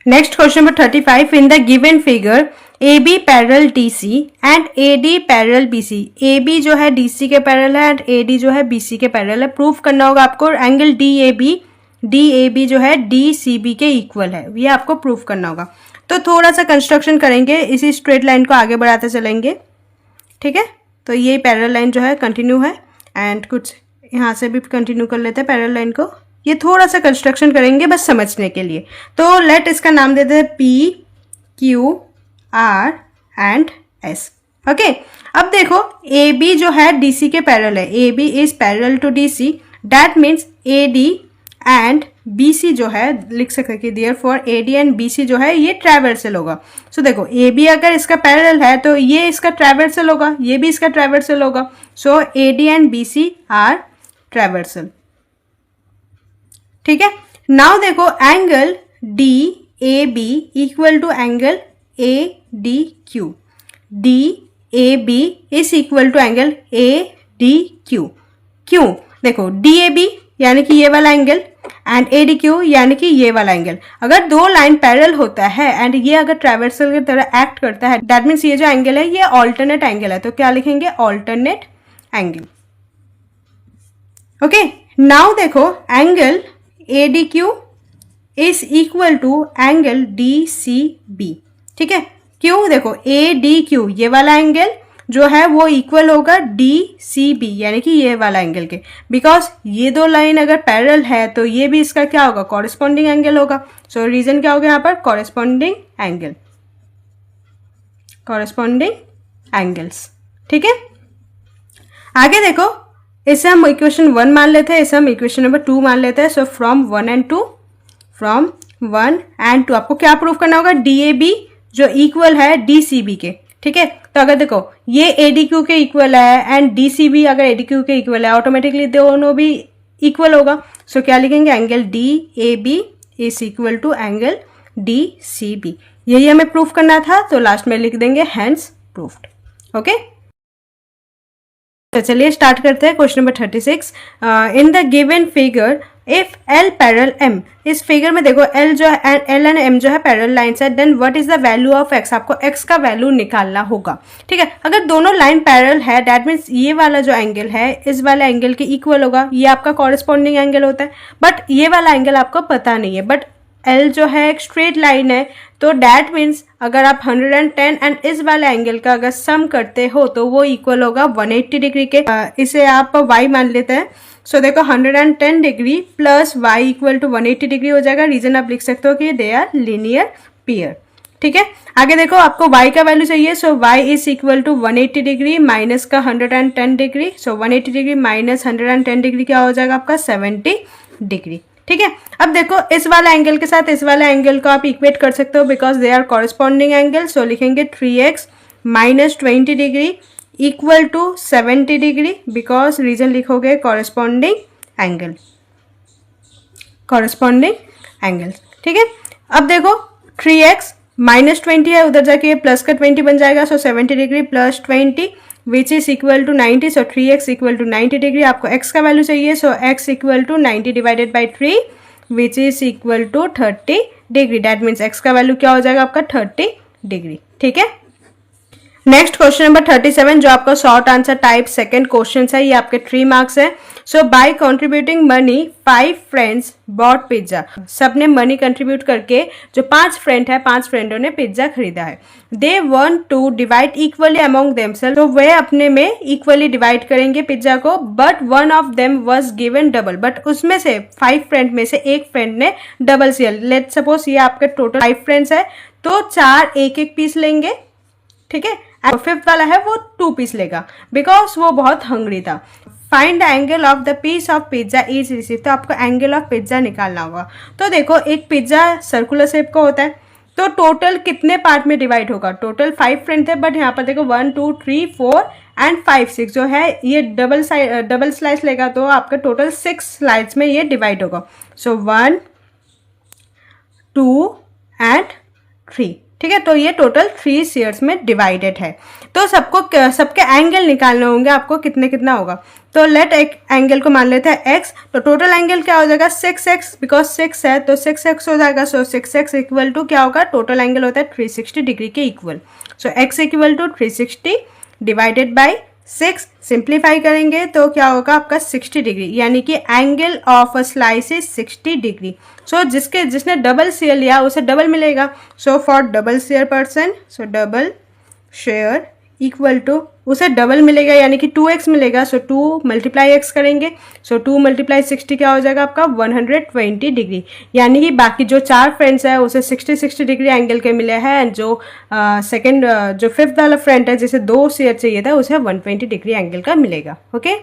A: next question number 35, in the given figure AB parallel DC and AD parallel BC। AB जो है DC के parallel है एंड AD जो है BC के पैरेलल है। प्रूफ करना होगा आपको एंगल DAB जो है DCB के इक्वल है, ये आपको प्रूफ करना होगा। तो थोड़ा सा कंस्ट्रक्शन करेंगे, इसी स्ट्रेट लाइन को आगे बढ़ाते चलेंगे। ठीक है, तो ये पैरेलल लाइन जो है कंटिन्यू है एंड कुछ यहाँ से भी कंटिन्यू कर लेते हैं पैरेलल लाइन को। ये थोड़ा सा कंस्ट्रक्शन करेंगे बस समझने के लिए। तो लेट इसका नाम देते हैं PQR एंड S। ओके, अब देखो AB जो है DC के पैरेलल है, AB is parallel to DC, that means AD and BC जो है लिख सकते कि देयरफॉर AD एंड BC जो है ये ट्रैवर्सल होगा। सो देखो AB अगर इसका पैरेलल है तो ये इसका ट्रैवर्सल होगा, ये भी इसका ट्रैवर्सल होगा। So AD and BC are transversal. ठीक है, नाउ देखो angle DAB equal to angle ADQ, DAB is equal to angle ADQ। क्यों? देखो DAB यानी कि ये वाला एंगल एंड ADQ यानी कि ये वाला एंगल, अगर दो लाइन पैरेलल होता है एंड ये अगर ट्रैवर्सल की तरह एक्ट करता है, दैट मीन्स ये जो एंगल है ये ऑल्टरनेट एंगल है। तो क्या लिखेंगे? Alternate angle. ओके, नाउ देखो angle ADQ is equal to angle DCB। ठीक है, क्यों? देखो ADQ ये वाला एंगल जो है वो इक्वल होगा DCB यानी कि ये वाला एंगल के, बिकॉज ये दो लाइन अगर पैरेलल है तो ये भी इसका क्या होगा? कॉरेस्पॉन्डिंग एंगल होगा। सो रीजन क्या होगा यहाँ पर? Corresponding angle, corresponding angles. ठीक है, आगे देखो इसे हम इक्वेशन 1 मान लेते हैं, इसे हम इक्वेशन नंबर 2 मान लेते हैं। So from 1 and 2, from 1 and 2 आपको क्या प्रूव करना होगा? DAB जो इक्वल है DCB के। ठीक है, तो अगर देखो ये ADQ के इक्वल है एंड DCB अगर ADQ के इक्वल है, ऑटोमेटिकली दोनों भी इक्वल होगा। सो क्या लिखेंगे? Angle DAB is equal to angle DCB। यही हमें प्रूफ करना था, तो लास्ट में लिख देंगे हैंस प्रूफ्ड। ओके, तो चलिए स्टार्ट करते हैं question number 36। In the given figure if L parallel M, इस फिगर में देखो L जो है L एंड M जो है पैरेलल लाइन्स है, then what is the value of X? आपको X का वैल्यू निकालना होगा। ठीक है, अगर दोनों लाइन पैरेलल है दैट मीन्स ये वाला जो एंगल है इस वाले एंगल के इक्वल होगा, ये आपका कॉरेस्पॉन्डिंग एंगल होता है। बट ये वाला एंगल आपको पता नहीं है, बट L जो है एक स्ट्रेट लाइन है, तो डैट मीन्स अगर आप 110 एंड इस वाले एंगल का अगर सम करते हो तो वो इक्वल होगा 180 डिग्री के। इसे आप y मान लेते हैं। सो देखो 110 degree plus y equal to 180 degree हो जाएगा। रीजन आप लिख सकते हो कि दे आर लीनियर पेयर। ठीक है, आगे देखो आपको y का वैल्यू चाहिए। So y is equal to 180 degree minus का 110 degree. So 180 degree minus 110 degree क्या हो जाएगा आपका? 70 डिग्री। ठीक है, अब देखो इस वाला एंगल के साथ इस वाला एंगल को आप इक्वेट कर सकते हो because they are corresponding angle. So लिखेंगे 3x minus 20 degree equal to 70 degree, because reason लिखोगे कॉरेस्पॉन्डिंग एंगल, कॉरेस्पॉन्डिंग एंगल। ठीक है, अब देखो 3x माइनस 20 है, उधर जाके प्लस का 20 बन जाएगा। So 70 degree plus 20 which is equal to 90। So 3x equal to 90 degree. आपको x का वैल्यू चाहिए। So x equal to 90 divided by 3 which is equal to 30 degree. That means x का वैल्यू क्या हो जाएगा आपका? 30 डिग्री। ठीक है, नेक्स्ट क्वेश्चन नंबर 37 जो आपका short answer type second question है, ये आपके 3 मार्क्स है। So by contributing money 5 friends bought pizza. सबने मनी कंट्रीब्यूट करके जो 5 फ्रेंड है, 5 फ्रेंडों ने पिज्जा खरीदा है। They want to divide equally among themself, तो वे अपने में इक्वली डिवाइड करेंगे पिज्जा को। But one of them was given double, but उसमें से 5 फ्रेंड में से एक फ्रेंड ने डबल लिया। लेट सपोज ये आपके टोटल 5 फ्रेंड्स है, तो 4 एक पीस लेंगे। ठीक है, और 5th वाला है वो 2 पीस लेगा बिकॉज वो बहुत हंग्री था। Find the angle of the piece of pizza is receive, तो आपको एंगल ऑफ पिज्जा निकालना होगा। तो देखो एक पिज्जा सर्कुलर शेप का होता है, तो टोटल कितने पार्ट में डिवाइड होगा? टोटल 5 फ्रेंड थे, बट यहाँ पर देखो 1 2 3 4 एंड 5 6 जो है ये डबल स्लाइस लेगा तो आपका टोटल 6 स्लाइड्स में ये डिवाइड होगा. सो 1 2 एंड 3. ठीक है, तो ये टोटल 3 शेयर्स में डिवाइडेड है. तो सबके एंगल निकालने होंगे आपको, कितना होगा. तो लेट एक एंगल को मान लेते हैं x. तो टोटल एंगल क्या हो जाएगा? 6x, बिकॉज 6 है तो 6x हो जाएगा. सो 6x इक्वल टू क्या होगा? टोटल एंगल होता है 360 डिग्री के equal. So x equal to 360 divided by 6. Simplify करेंगे तो क्या होगा आपका 60 डिग्री, यानी कि angle of a slice is 60 degree. So जिसने डबल शेयर लिया उसे डबल मिलेगा. So for double share person, so double share equal to उसे डबल मिलेगा यानी कि 2x मिलेगा. सो 2 मल्टीप्लाई x करेंगे. सो 2 मल्टीप्लाई 60 क्या हो जाएगा आपका? 120 डिग्री. यानी कि बाकी जो 4 फ्रेंड्स है उसे 60 डिग्री एंगल के मिले हैं. एंड जो जो फिफ्थ वाला फ्रेंड है जिसे 2 शेयर चाहिए था उसे 120 डिग्री एंगल का मिलेगा. Okay,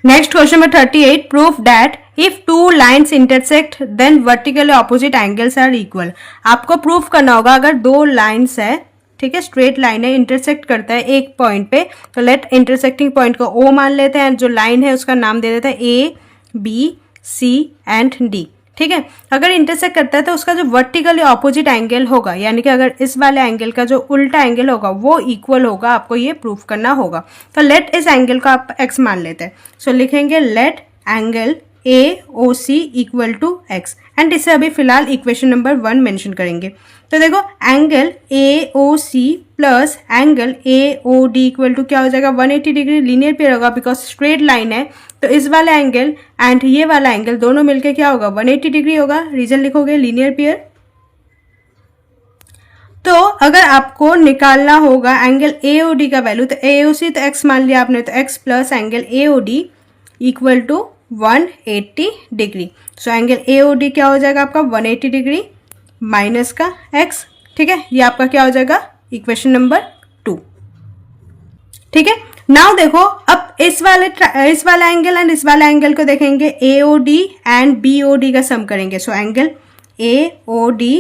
A: next question number 38. Proof that if 2 lines intersect then vertically opposite angles are equal. आपको प्रूफ करना होगा अगर 2 लाइन्स है, ठीक है, स्ट्रेट लाइन है, इंटरसेक्ट करता है एक पॉइंट पे, तो लेट इंटरसेक्टिंग पॉइंट को O मान लेते हैं. जो लाइन है उसका नाम दे देते हैं A, B, C and D. ठीक है, अगर इंटरसेक्ट करता है तो उसका जो वर्टिकली ऑपोजिट एंगल होगा, यानी कि अगर इस वाले एंगल का जो उल्टा एंगल होगा वो इक्वल होगा. आपको ये प्रूफ करना होगा. तो लेट इस एंगल को आप x मान लेते हैं. सो लिखेंगे let angle AOC equal to x. And इसे अभी फिलहाल इक्वेशन नंबर 1 मेंशन करेंगे. तो देखो angle AOC plus angle AOD equal to क्या हो जाएगा? 180 डिग्री. लीनियर पेयर होगा बिकॉज स्ट्रेट लाइन है. तो इस वाला एंगल एंड ये वाला एंगल दोनों मिलके क्या होगा? 180 डिग्री होगा. रीजन लिखोगे लीनियर पेयर. तो अगर आपको निकालना होगा एंगल AOD का वैल्यू, तो AOC तो x मान लिया आपने, तो x plus angle AOD equal to 180 degree. So angle AOD क्या हो जाएगा आपका? 180 डिग्री माइनस का x. ठीक है, ये आपका क्या हो जाएगा? Equation number 2. ठीक है, नाउ देखो अब इस वाला एंगल एंड इस वाला एंगल को देखेंगे. AOD एंड BOD का सम करेंगे. सो angle AOD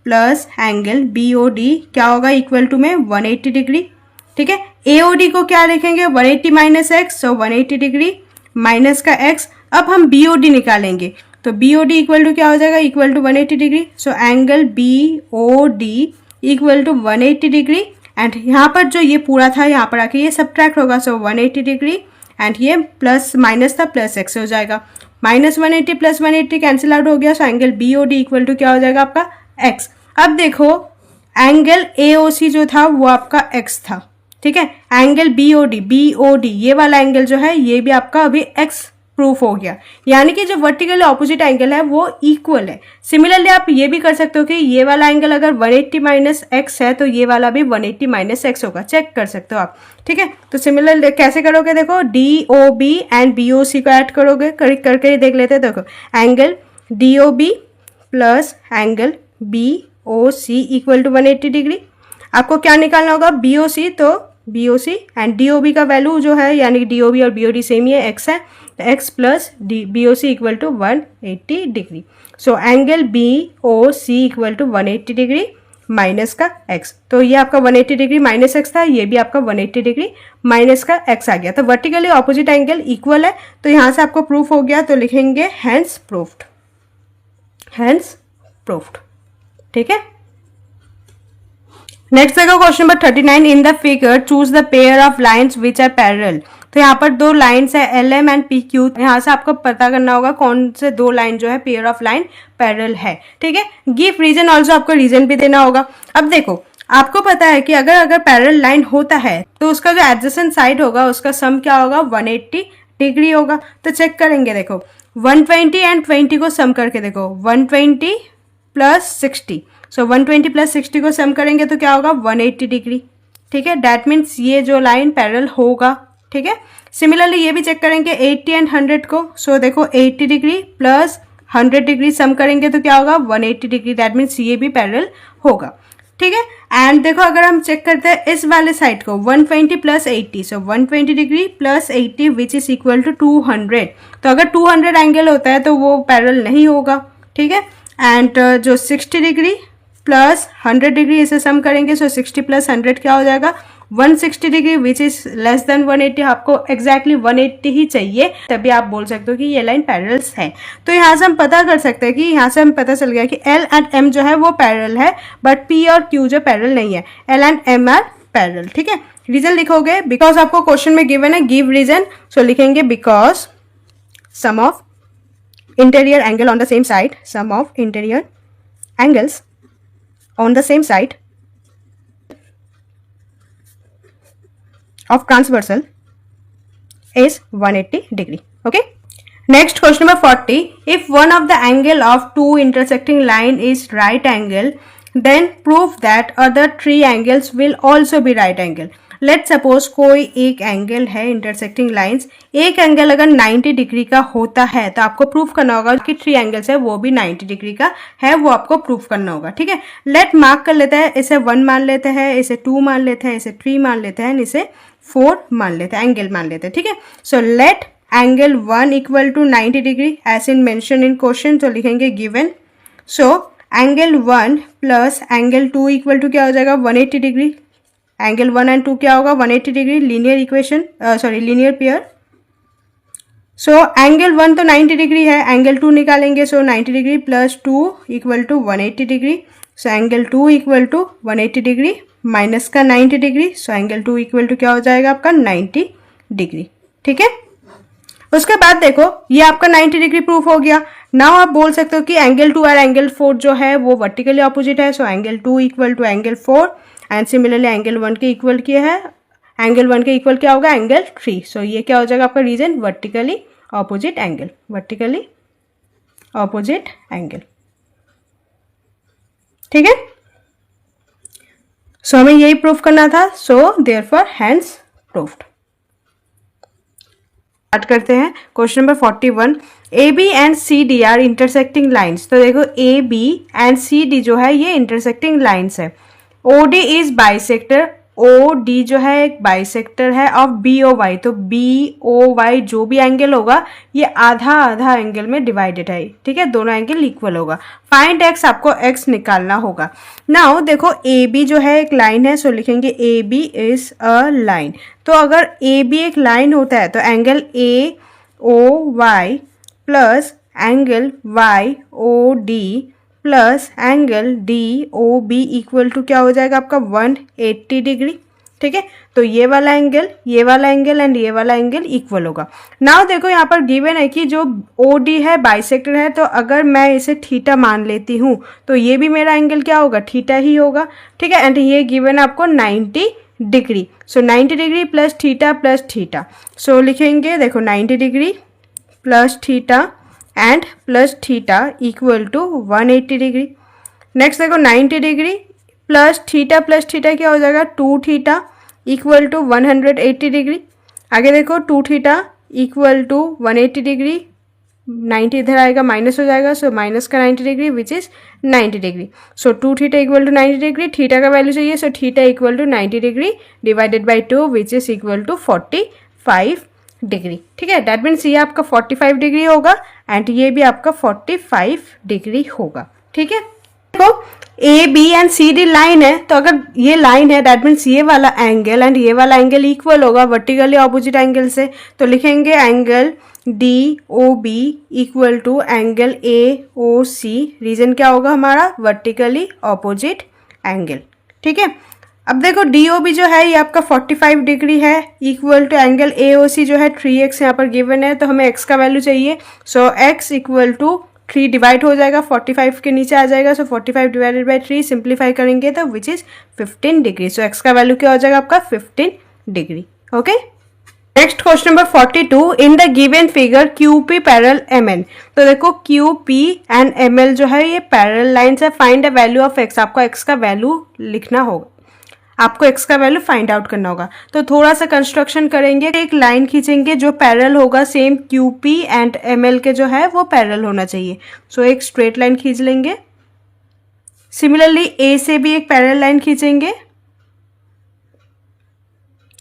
A: plus angle BOD क्या होगा? इक्वल टू में 180 डिग्री. ठीक है, AOD को क्या लिखेंगे? 180 माइनस एक्स. सो 180 डिग्री माइनस का x. अब हम BOD निकालेंगे. तो BOD इक्वल टू क्या हो जाएगा? Equal to 180 degree. So angle BOD equal to 180 degree. And यहाँ पर जो ये पूरा था यहाँ पर आके ये सब्ट्रैक्ट होगा. सो 180 डिग्री एंड ये प्लस माइनस था प्लस x हो जाएगा. माइनस 180 प्लस 180 कैंसिल आउट हो गया. So angle BOD equal to क्या हो जाएगा आपका? x. अब देखो एंगल AOC जो था वो आपका x था. ठीक है, एंगल BOD ये वाला एंगल जो है ये भी आपका अभी x प्रूफ हो गया, यानी कि जो वर्टिकली ऑपोजिट एंगल है वो इक्वल है. सिमिलरली आप ये भी कर सकते हो कि ये वाला एंगल अगर 180 माइनस एक्स है तो ये वाला भी 180 माइनस एक्स होगा. चेक कर सकते हो आप. ठीक है, तो सिमिलर कैसे करोगे? देखो DOB एंड BOC को ऐड करोगे. करके देख लेते हैं. देखो angle DOB plus angle BOC equal to 180 degree. आपको क्या निकालना होगा? BOC. तो BOC एंड DOB का वैल्यू जो है, यानी कि DOB और BOD सेम ही है, x है, x plus BOC equal to 180 degree. So angle BOC equal to 180 degree minus का x. तो ये आपका 180 डिग्री माइनस x था, ये भी आपका 180 डिग्री माइनस का x आ गया. तो वर्टिकली ऑपोजिट एंगल इक्वल है, तो यहाँ से आपको प्रूफ हो गया. तो लिखेंगे हैंस प्रूफ्ड. Hence proofed. ठीक है, नेक्स्ट देखो question number 39. In the figure choose the pair of lines which are parallel. तो यहाँ पर 2 लाइन्स है LM एंड PQ. यहाँ से आपको पता करना होगा कौन से 2 लाइन जो है पेयर ऑफ लाइन पैरेलल है. ठीक है, गिव रीजन. ऑल्सो आपको रीजन भी देना होगा. अब देखो आपको पता है कि अगर पैरेलल लाइन होता है तो उसका जो एडजेसेंट साइड होगा उसका सम क्या होगा? 180 डिग्री होगा. तो चेक करेंगे. देखो 120 एंड 20 को सम करके देखो. 120 प्लस 60. सो 120 प्लस 60 को सम करेंगे तो क्या होगा? 180 डिग्री. ठीक है, दैट मीन्स ये जो लाइन पैरेलल होगा. ठीक है, सिमिलरली ये भी चेक करेंगे 80 एंड 100 को. सो देखो 80 डिग्री प्लस 100 डिग्री सम करेंगे तो क्या होगा? 180 डिग्री. दैट मीन्स ये भी पैरेलल होगा. ठीक है, एंड देखो अगर हम चेक करते हैं इस वाले साइड को 120 plus 80. So 120 degree plus 80 which is equal to 200. तो अगर 200 एंगल होता है तो वो पैरेलल नहीं होगा. ठीक है, एंड जो 60 डिग्री प्लस 100 डिग्री, इसे सम करेंगे सो 60 प्लस 100 क्या हो जाएगा 160 degree, which is less than 180। आपको एग्जैक्टली 180 ही चाहिए, तभी आप बोल सकते हो कि ये लाइन पैरेलल्स है। तो यहाँ से हम पता कर सकते हैं कि यहाँ से हम पता चल गया कि L एंड M जो है वो पैरेलल है, बट P और Q जो पैरेलल नहीं है। L and M are parallel, ठीक है। रीजन लिखोगे, बिकॉज आपको क्वेश्चन में गिवन है, गिव रीजन, सो लिखेंगे because sum of interior angle on the same side, sum of interior angles on the same side of transversal is 180 degree. Okay. Next, question number 40. If one of the angle of two intersecting line is right angle, then prove that other three angles will also be right angle. Let suppose कोई एक angle है intersecting lines, एक angle अगर 90 degree का होता है तो आपको प्रूफ करना होगा कि 3 एंगल्स है वो भी 90 डिग्री का है, वो आपको प्रूफ करना होगा, ठीक है। लेट मार्क कर लेते हैं, इसे 1 मान लेते हैं, इसे 2 मान लेते हैं, इसे 3 मान लेते हैं, इसे 4 मान लेते हैं, एंगल मान लेते हैं, ठीक है। So let angle 1 equal to 90 degree as in mention in question, तो लिखेंगे given. So angle 1 plus angle 2 equal to क्या हो जाएगा 180 डिग्री। एंगल 1 एंड 2 क्या होगा 180 degree, linear equation, linear pair. So angle 1 तो 90 डिग्री है, एंगल 2 निकालेंगे, so 90 degree plus 2 equal to 180 degree. So angle 2 equal to 180 degree minus का 90 degree, so angle 2 equal to क्या हो जाएगा आपका 90 डिग्री, ठीक है। उसके बाद देखो ये आपका 90 डिग्री प्रूफ हो गया। नाउ आप बोल सकते हो कि एंगल 2 और एंगल 4 जो है वो वर्टिकली ऑपोजिट है, so angle 2 equal to angle 4 and similarly angle 1 के इक्वल किया है, एंगल 1 के इक्वल क्या होगा एंगल 3। सो ये क्या हो जाएगा आपका reason vertically opposite angle, vertically opposite angle, ठीक है। सो हमें यही प्रूफ करना था, so therefore hence proved. Start करते हैं question number 41। A B and C D are intersecting lines. तो देखो A B and C D जो है ये इंटरसेक्टिंग लाइन्स है। O D is bisector, O D जो है एक बाइसेक्टर है ऑफ बी ओ वाई। तो बी ओ वाई जो भी एंगल होगा ये आधा आधा एंगल में डिवाइडेड है, ठीक है, दोनों एंगल इक्वल होगा। फाइंड एक्स, आपको एक्स निकालना होगा। नाउ देखो ए बी जो है एक लाइन है, सो लिखेंगे A B is a line. तो अगर ए बी एक लाइन होता है तो angle A O Y plus angle Y O D plus angle D O B equal to क्या हो जाएगा आपका 180 डिग्री, ठीक है। तो ये वाला एंगल एंड ये वाला एंगल इक्वल होगा। नाउ देखो यहाँ पर गिवन है कि जो ओ डी है बाइसेक्टर है, तो अगर मैं इसे थीटा मान लेती हूँ तो ये भी मेरा एंगल क्या होगा थीटा ही होगा, ठीक है। एंड ये गिवन है आपको 90 degree. So 90 degree plus theta, so लिखेंगे देखो 90 degree plus theta and plus theta equal to 180 degree. Next देखो 90 डिग्री प्लस थीटा क्या हो जाएगा 2 थीटा इक्वल टू 180 डिग्री। आगे देखो 2 थीटा इक्वल टू 180 डिग्री, 90 इधर आएगा माइनस हो जाएगा, सो माइनस का 90 degree which is 90 degree. So 2 theta equal to 90 degree, theta का वैल्यू चाहिए, so theta equal to 90 degree divided by 2 which is equal to 45 degree, ठीक है। दैट मीन्स ये आपका 45 डिग्री होगा एंड ये भी आपका 45 डिग्री होगा, ठीक है। देखो A B and C D line है, तो अगर ये लाइन है दैट मीन्स ये वाला एंगल एंड ये वाला एंगल इक्वल होगा वर्टिकली ऑपोजिट एंगल से। तो लिखेंगे angle D O B equal to angle A O C. Reason क्या होगा हमारा वर्टिकली ऑपोजिट एंगल, ठीक है। अब देखो डी ओ बी जो है ये आपका 45 डिग्री है equal to angle A O सी जो है 3x यहाँ पर गिवन है, तो हमें x का वैल्यू चाहिए। So x equal to 3 divide हो जाएगा 45 के नीचे आ जाएगा, सो 45 डिवाइडेड बाई 3 सिंप्लीफाई करेंगे तो which is 15 degree. So x का वैल्यू क्या हो जाएगा आपका 15 degree, okay. Next question number 42। In the given figure Q P parallel M N. तो देखो Q P and M L जो है ये पैरेलल लाइन्स है। Find the value of x, आपको x का वैल्यू लिखना होगा, आपको x का वैल्यू फाइंड आउट करना होगा। तो थोड़ा सा कंस्ट्रक्शन करेंगे, एक लाइन खींचेंगे जो पैरेलल होगा सेम QP एंड ML के जो है वो पैरेलल होना चाहिए। सो एक स्ट्रेट लाइन खींच लेंगे। सिमिलरली A से भी एक पैरेलल लाइन खींचेंगे,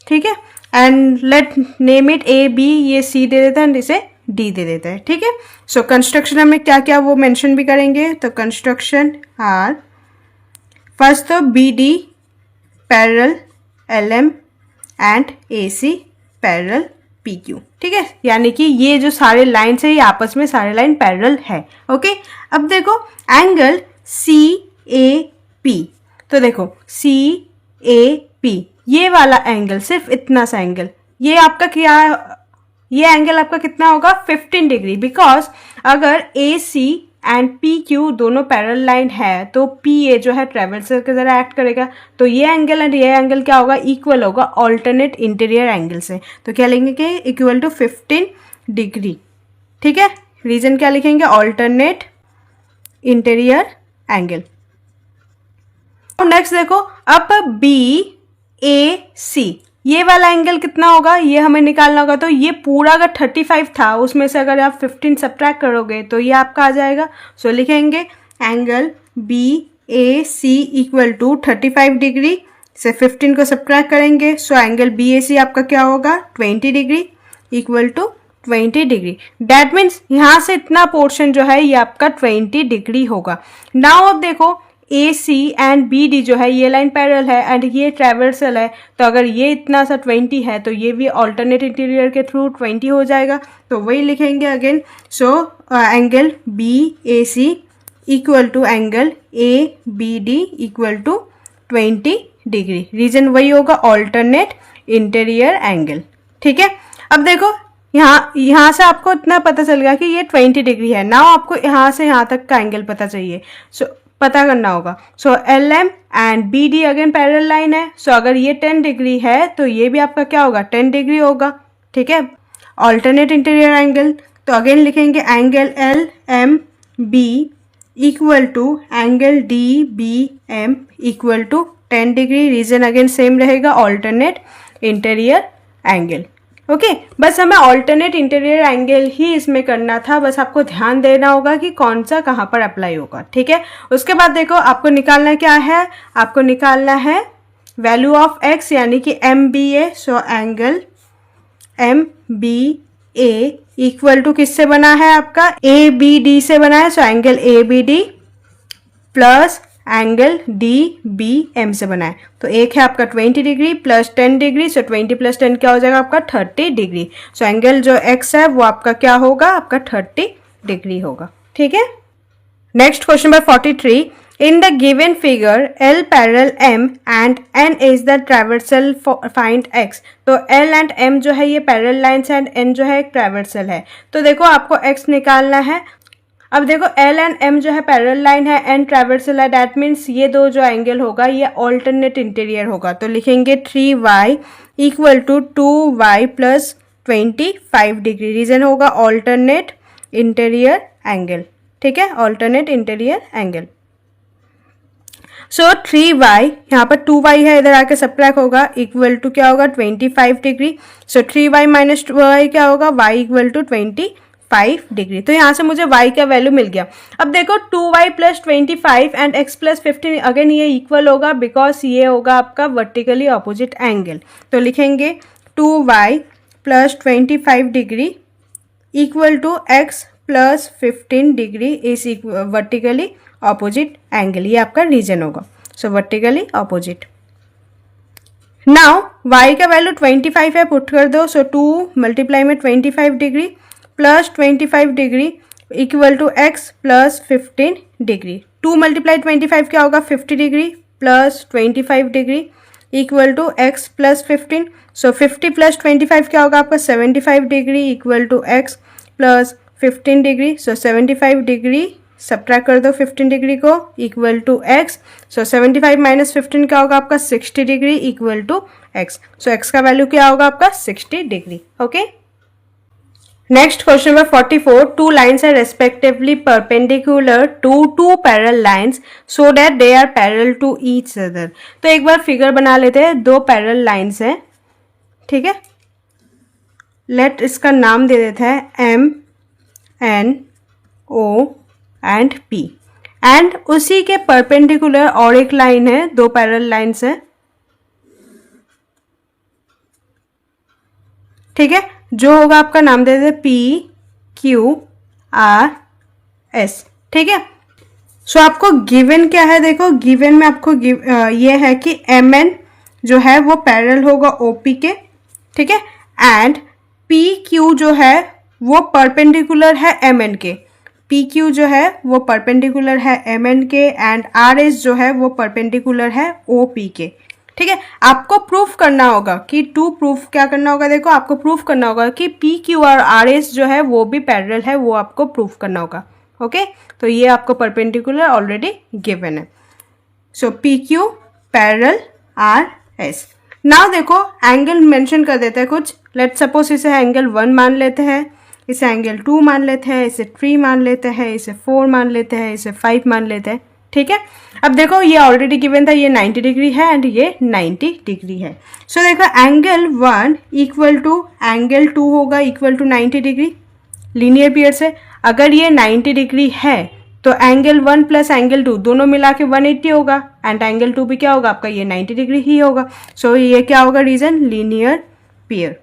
A: ठीक है। And let name it AB, ये C दे देता है एंड इसे D दे देता है, ठीक है। सो कंस्ट्रक्शन में क्या क्या वो मेंशन भी करेंगे। तो कंस्ट्रक्शन आर फर्स्ट तो B D parallel L M and A C parallel P Q, ठीक है, यानी कि ये जो सारे लाइन्स है ये आपस में सारे लाइन पैरेलल है। ओके, अब देखो एंगल सी ए पी, तो देखो सी ए पी ये वाला एंगल, सिर्फ इतना सा एंगल, ये आपका क्या, ये एंगल आपका कितना होगा 15 डिग्री, बिकॉज अगर ए सी एंड पी क्यू दोनों पैरेलल लाइन है तो पी ए जो है ट्रेवर्सल की तरह एक्ट करेगा, तो ये एंगल एंड ये एंगल क्या होगा, इक्वल होगा ऑल्टरनेट इंटीरियर एंगल से। तो क्या लिखेंगे कि इक्वल टू 15 डिग्री, ठीक है। रीजन क्या लिखेंगे, ऑल्टरनेट इंटीरियर एंगल। नेक्स्ट देखो, अब बी ए सी ये वाला एंगल कितना होगा, ये हमें निकालना होगा। तो ये पूरा अगर 35 था, उसमें से अगर आप 15 सब्ट्रैक्ट करोगे तो ये आपका आ जाएगा। सो लिखेंगे angle B A C equal to 35 degree से 15 को सब्ट्रैक्ट करेंगे। सो एंगल बी ए सी आपका क्या होगा 20 degree equal to 20 degree. That means यहाँ से इतना पोर्शन जो है ये आपका 20 डिग्री होगा। नाउ अब देखो ए सी एंड बी डी जो है ये लाइन पैरेलल है एंड ये ट्रैवर्सल है, तो अगर ये इतना सा 20 है तो ये भी ऑल्टरनेट इंटीरियर के थ्रू 20 हो जाएगा। तो वही लिखेंगे again. So angle B A C equal to angle A B D equal to 20 degree. Reason वही होगा ऑल्टरनेट इंटीरियर एंगल, ठीक है। अब देखो यहाँ से आपको इतना पता चल गया कि ये 20 डिग्री है। नाउ आपको यहाँ से यहाँ तक का एंगल पता चाहिए, सो पता करना होगा। So L M and B D again parallel line है। सो अगर ये 10 डिग्री है तो ये भी आपका क्या होगा 10 डिग्री होगा, ठीक है, ऑल्टरनेट इंटीरियर एंगल। तो अगेन लिखेंगे angle L M B equal to angle D B M equal to 10 degree. Reason again same रहेगा ऑल्टरनेट इंटीरियर एंगल। ओके, बस हमें ऑल्टरनेट इंटीरियर एंगल ही इसमें करना था, बस आपको ध्यान देना होगा कि कौन सा कहाँ पर अप्लाई होगा, ठीक है। उसके बाद देखो आपको निकालना क्या है, आपको निकालना है वैल्यू ऑफ एक्स यानी कि M B A. So angle M B A equal to किससे बना है आपका ए बी डी से बना है। So angle A B D plus angle D B M से बना है। तो एक है आपका 20 degree plus 10 degree. So 20 plus 10 क्या हो जाएगा आपका 30 डिग्री। सो एंगल जो एक्स है वो आपका क्या होगा, आपका 30 डिग्री होगा, ठीक है। Next question number 43, in the given figure L parallel M and N is the transversal find x. तो एल एंड एम जो है ये पैरेलल लाइन्स एंड एन जो है एक ट्रैवर्सल है। तो देखो आपको एक्स निकालना है। अब देखो एल एंड एम जो है पैरेलल लाइन है, एन ट्रैवर्सल है, दैट मीन्स ये दो जो एंगल होगा ये ऑल्टरनेट इंटीरियर होगा। तो लिखेंगे 3y equal to 2y plus 25 degree. Reason होगा ऑल्टरनेट इंटीरियर एंगल, ठीक है, ऑल्टरनेट इंटीरियर एंगल। सो 3y यहाँ पर 2y है, इधर आके सब्ट्रैक्ट होगा, इक्वल टू क्या होगा 25 degree. So 3y minus 2y क्या होगा, y इक्वल टू 25 डिग्री। तो यहाँ से मुझे y का वैल्यू मिल गया। अब देखो 2y plus 25 and x plus 15 again ये इक्वल होगा बिकॉज ये होगा आपका वर्टिकली ऑपोजिट एंगल। तो लिखेंगे 2y plus 25 degree equal to x plus 15 degree is vertically opposite angle. ये आपका रीजन होगा। So vertically opposite. Now y का वैल्यू 25 है, पुट कर दो। सो 2 मल्टीप्लाई में 25 degree plus 25 degree equal to x plus 15 degree. 2 multiply 25 क्या होगा 50 degree plus 25 degree equal to x plus 15। So 50 plus 25 क्या होगा आपका 75 degree equal to x plus 15 degree. So 75 degree subtract कर दो 15 डिग्री को equal to x. So 75 minus 15 क्या होगा आपका 60 degree equal to x. So x का वैल्यू क्या होगा आपका 60 degree. Okay, next question number 44, two lines are respectively perpendicular to two parallel lines so that they are parallel to each other. तो एक बार figure बना लेते हैं, दो पैरेलल लाइन्स हैं, ठीक है। लेट इसका नाम दे देते हैं M N O and P and उसी के परपेंडिकुलर और एक लाइन है, दो पैरेलल लाइन्स हैं, ठीक है। जो होगा आपका नाम दे देते पी क्यू आर एस, ठीक है। सो आपको गिवन क्या है, देखो गिवन में आपको ये है कि एम एन जो है वो पैरेलल होगा ओपी के, ठीक है, एंड पी क्यू जो है वो परपेंडिकुलर है एम एन के, पी क्यू जो है वो परपेंडिकुलर है एम एन के, एंड आर एस जो है वो परपेंडिकुलर है ओ पी के, ठीक है। आपको प्रूफ करना होगा कि टू प्रूफ क्या करना होगा, देखो आपको प्रूफ करना होगा कि पी क्यू और आर एस जो है वो भी पैरेलल है, वो आपको प्रूफ करना होगा, ओके। तो ये आपको परपेंडिकुलर ऑलरेडी गिवन है। So P Q parallel R S. Now देखो एंगल मेंशन कर देते हैं कुछ, लेट सपोज इसे एंगल 1 मान लेते हैं, इसे एंगल 2 मान लेते हैं, इसे 3 मान लेते हैं, इसे 4 मान लेते हैं, इसे 5 मान लेते हैं, ठीक है। अब देखो ये ऑलरेडी गिवन था, ये 90 डिग्री है एंड ये 90 डिग्री है। सो देखो एंगल 1 इक्वल टू एंगल 2 होगा equal to 90 degree linear pair से। अगर ये 90 डिग्री है तो एंगल 1 प्लस एंगल 2 दोनों मिला के 180 होगा, एंड एंगल 2 भी क्या होगा आपका, ये 90 डिग्री ही होगा। सो ये क्या होगा रीजन, लीनियर पेयर,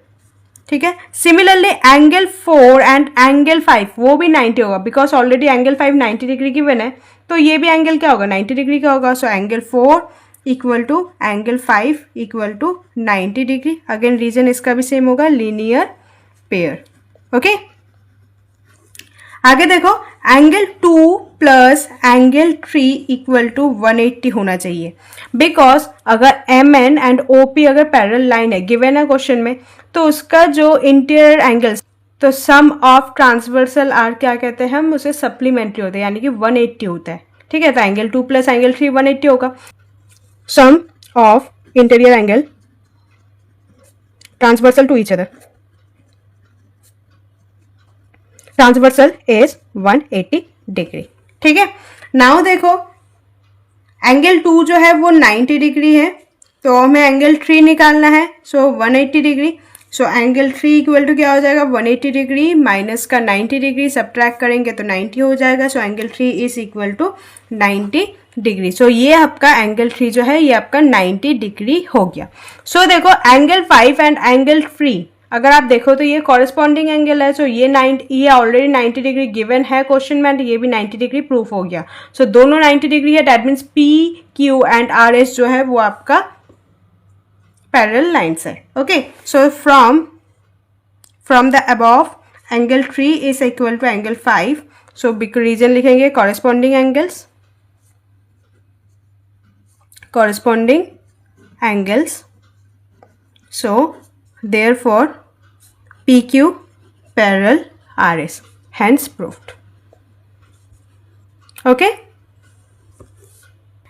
A: ठीक है। सिमिलरली एंगल 4 एंड एंगल 5 वो भी 90 होगा, because already angle 5 90 degree given है, तो ये भी एंगल क्या होगा 90 डिग्री का होगा। So angle 4 equal to angle 5 equal to 90 degree. Again reason इसका भी सेम होगा, लीनियर पेयर, ओके। आगे देखो angle 2 plus angle 3 equal to 180 होना चाहिए, बिकॉज अगर M N and O P अगर पैरेलल लाइन है गिवन है क्वेश्चन में, तो उसका जो इंटीरियर एंगल्स, तो सम ऑफ ट्रांसवर्सल आर क्या कहते हैं हम उसे, सप्लीमेंट्री होते हैं, यानी कि 180 होता है, ठीक है। तो एंगल 2 प्लस एंगल 3 180 होगा। Sum of interior angle transversal to each other, transversal is 180 degree, ठीक है। नाउ देखो एंगल 2 जो है वो 90 डिग्री है, तो हमें एंगल 3 निकालना है, so 180 degree. So angle 3 equal to क्या हो जाएगा, 180 डिग्री माइनस का 90 डिग्री, सब्ट्रैक्ट करेंगे तो 90 हो जाएगा। So angle 3 is equal to 90 degree. So ये आपका एंगल 3 जो है ये आपका 90 डिग्री हो गया। सो देखो एंगल 5 एंड एंगल 3 अगर आप देखो तो ये कॉरेस्पॉन्डिंग एंगल है। सो ये ऑलरेडी 90 डिग्री गिवन है क्वेश्चन में, एंड ये भी 90 डिग्री प्रूफ हो गया। सो दोनों 90 डिग्री है, that means P Q and R S जो है वो आपका पैरेलल लाइन्स है, okay. So from the above angle 3 is equal to angle 5। So reason लिखेंगे corresponding angles, so therefore PQ parallel RS, hence proved, okay.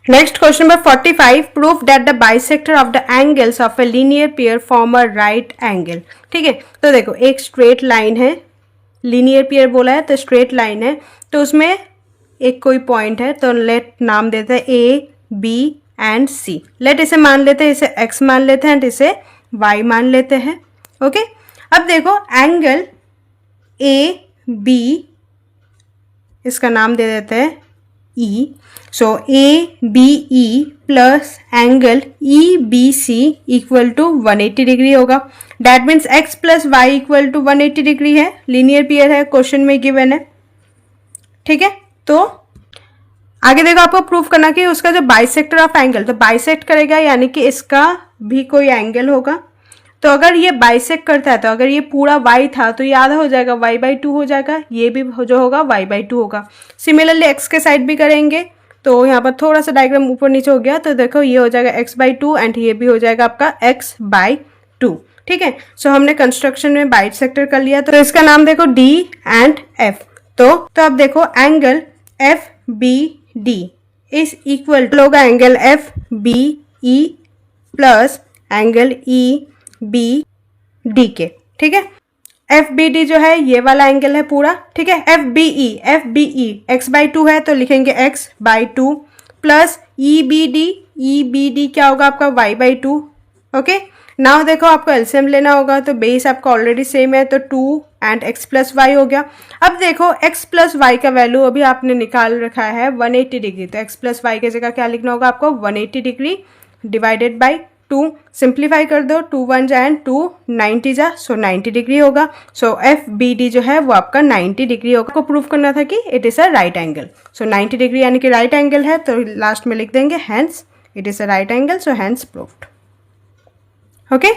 A: Next question number 45, prove that the bisector of the angles of a linear pair form a right angle, ठीक है। तो देखो एक straight line है, linear pair बोला है तो straight line है, तो उसमें एक कोई पॉइंट है, तो लेट नाम देते हैं A B and C. Let इसे मान लेते हैं, इसे x मान लेते हैं एंड इसे y मान लेते हैं, ओके। अब देखो एंगल ए बी, इसका नाम दे देते हैं E। So A B E plus angle E B C equal to 180 degree होगा। That means x plus Y equal to 180 degree है, लीनियर पेयर है, क्वेश्चन में गिवन है, ठीक है। तो आगे देखो आपको प्रूफ करना कि उसका जो बाइसेक्टर ऑफ एंगल, तो बाइसेक्ट करेगा यानी कि इसका भी कोई एंगल होगा। तो अगर ये बाइसेक्ट करता है तो अगर ये पूरा y था तो ये आधा हो जाएगा, y/2 हो जाएगा, ये भी जो होगा y/2 होगा। सिमिलरली x के साइड भी करेंगे, तो यहाँ पर थोड़ा सा डायग्राम ऊपर नीचे हो गया, तो देखो ये हो जाएगा x/2 एंड ये भी हो जाएगा आपका x/2, ठीक है। सो हमने कंस्ट्रक्शन में बाइसेक्टर कर लिया, तो इसका नाम देखो D एंड F। तो अब देखो angle FBD is equal to होगा angle FBE plus angle EBD के, ठीक है। FBD जो है ये वाला एंगल है पूरा, ठीक है। FBE x/2 है तो लिखेंगे x/2 प्लस EBD क्या होगा आपका y/2, ओके। नाउ देखो आपको एलसीएम लेना होगा, तो बेस आपका ऑलरेडी सेम है, तो 2 एंड x प्लस वाई हो गया। अब देखो x प्लस वाई का वैल्यू अभी आपने निकाल रखा है 180 डिग्री, तो x प्लस वाई की जगह क्या लिखना होगा आपको, 180 डिग्री डिवाइडेड बाई 2, सिंप्लीफाई कर दो, 2 1 जा एंड 2 90 जा, सो 90 डिग्री होगा। सो FBD जो है वो आपका 90 डिग्री होगा। आपको प्रूव करना था कि it is a right angle, so 90 degree यानी कि राइट एंगल है, तो लास्ट में लिख देंगे hence it is a right angle, so hence proved. Okay,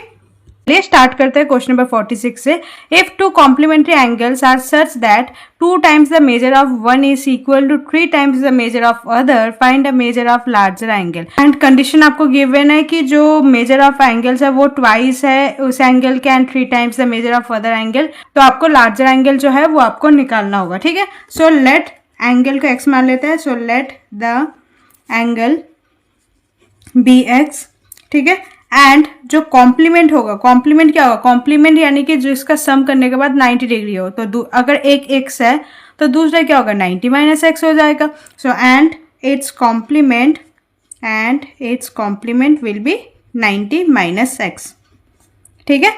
A: चलिए स्टार्ट करते हैं क्वेश्चन नंबर 46 से। If two complementary angles are such that 2 times the measure of one is equal to 3 times the measure of other, find the measure of larger angle. And condition आपको given है कि जो measure of angles है वो twice है उस angle के and 3 times the measure of other angle, तो आपको लार्जर एंगल जो है वो आपको निकालना होगा। ठीक है, सो लेट एंगल को x मान लेते हैं, so let the angle be x। ठीक है, एंड जो कॉम्प्लीमेंट होगा, कॉम्प्लीमेंट क्या होगा, कॉम्प्लीमेंट यानी कि जो इसका सम करने के बाद 90 डिग्री हो, तो अगर एक x है तो दूसरा क्या होगा 90 माइनस एक्स हो जाएगा। So and its complement will be 90 minus x. ठीक है,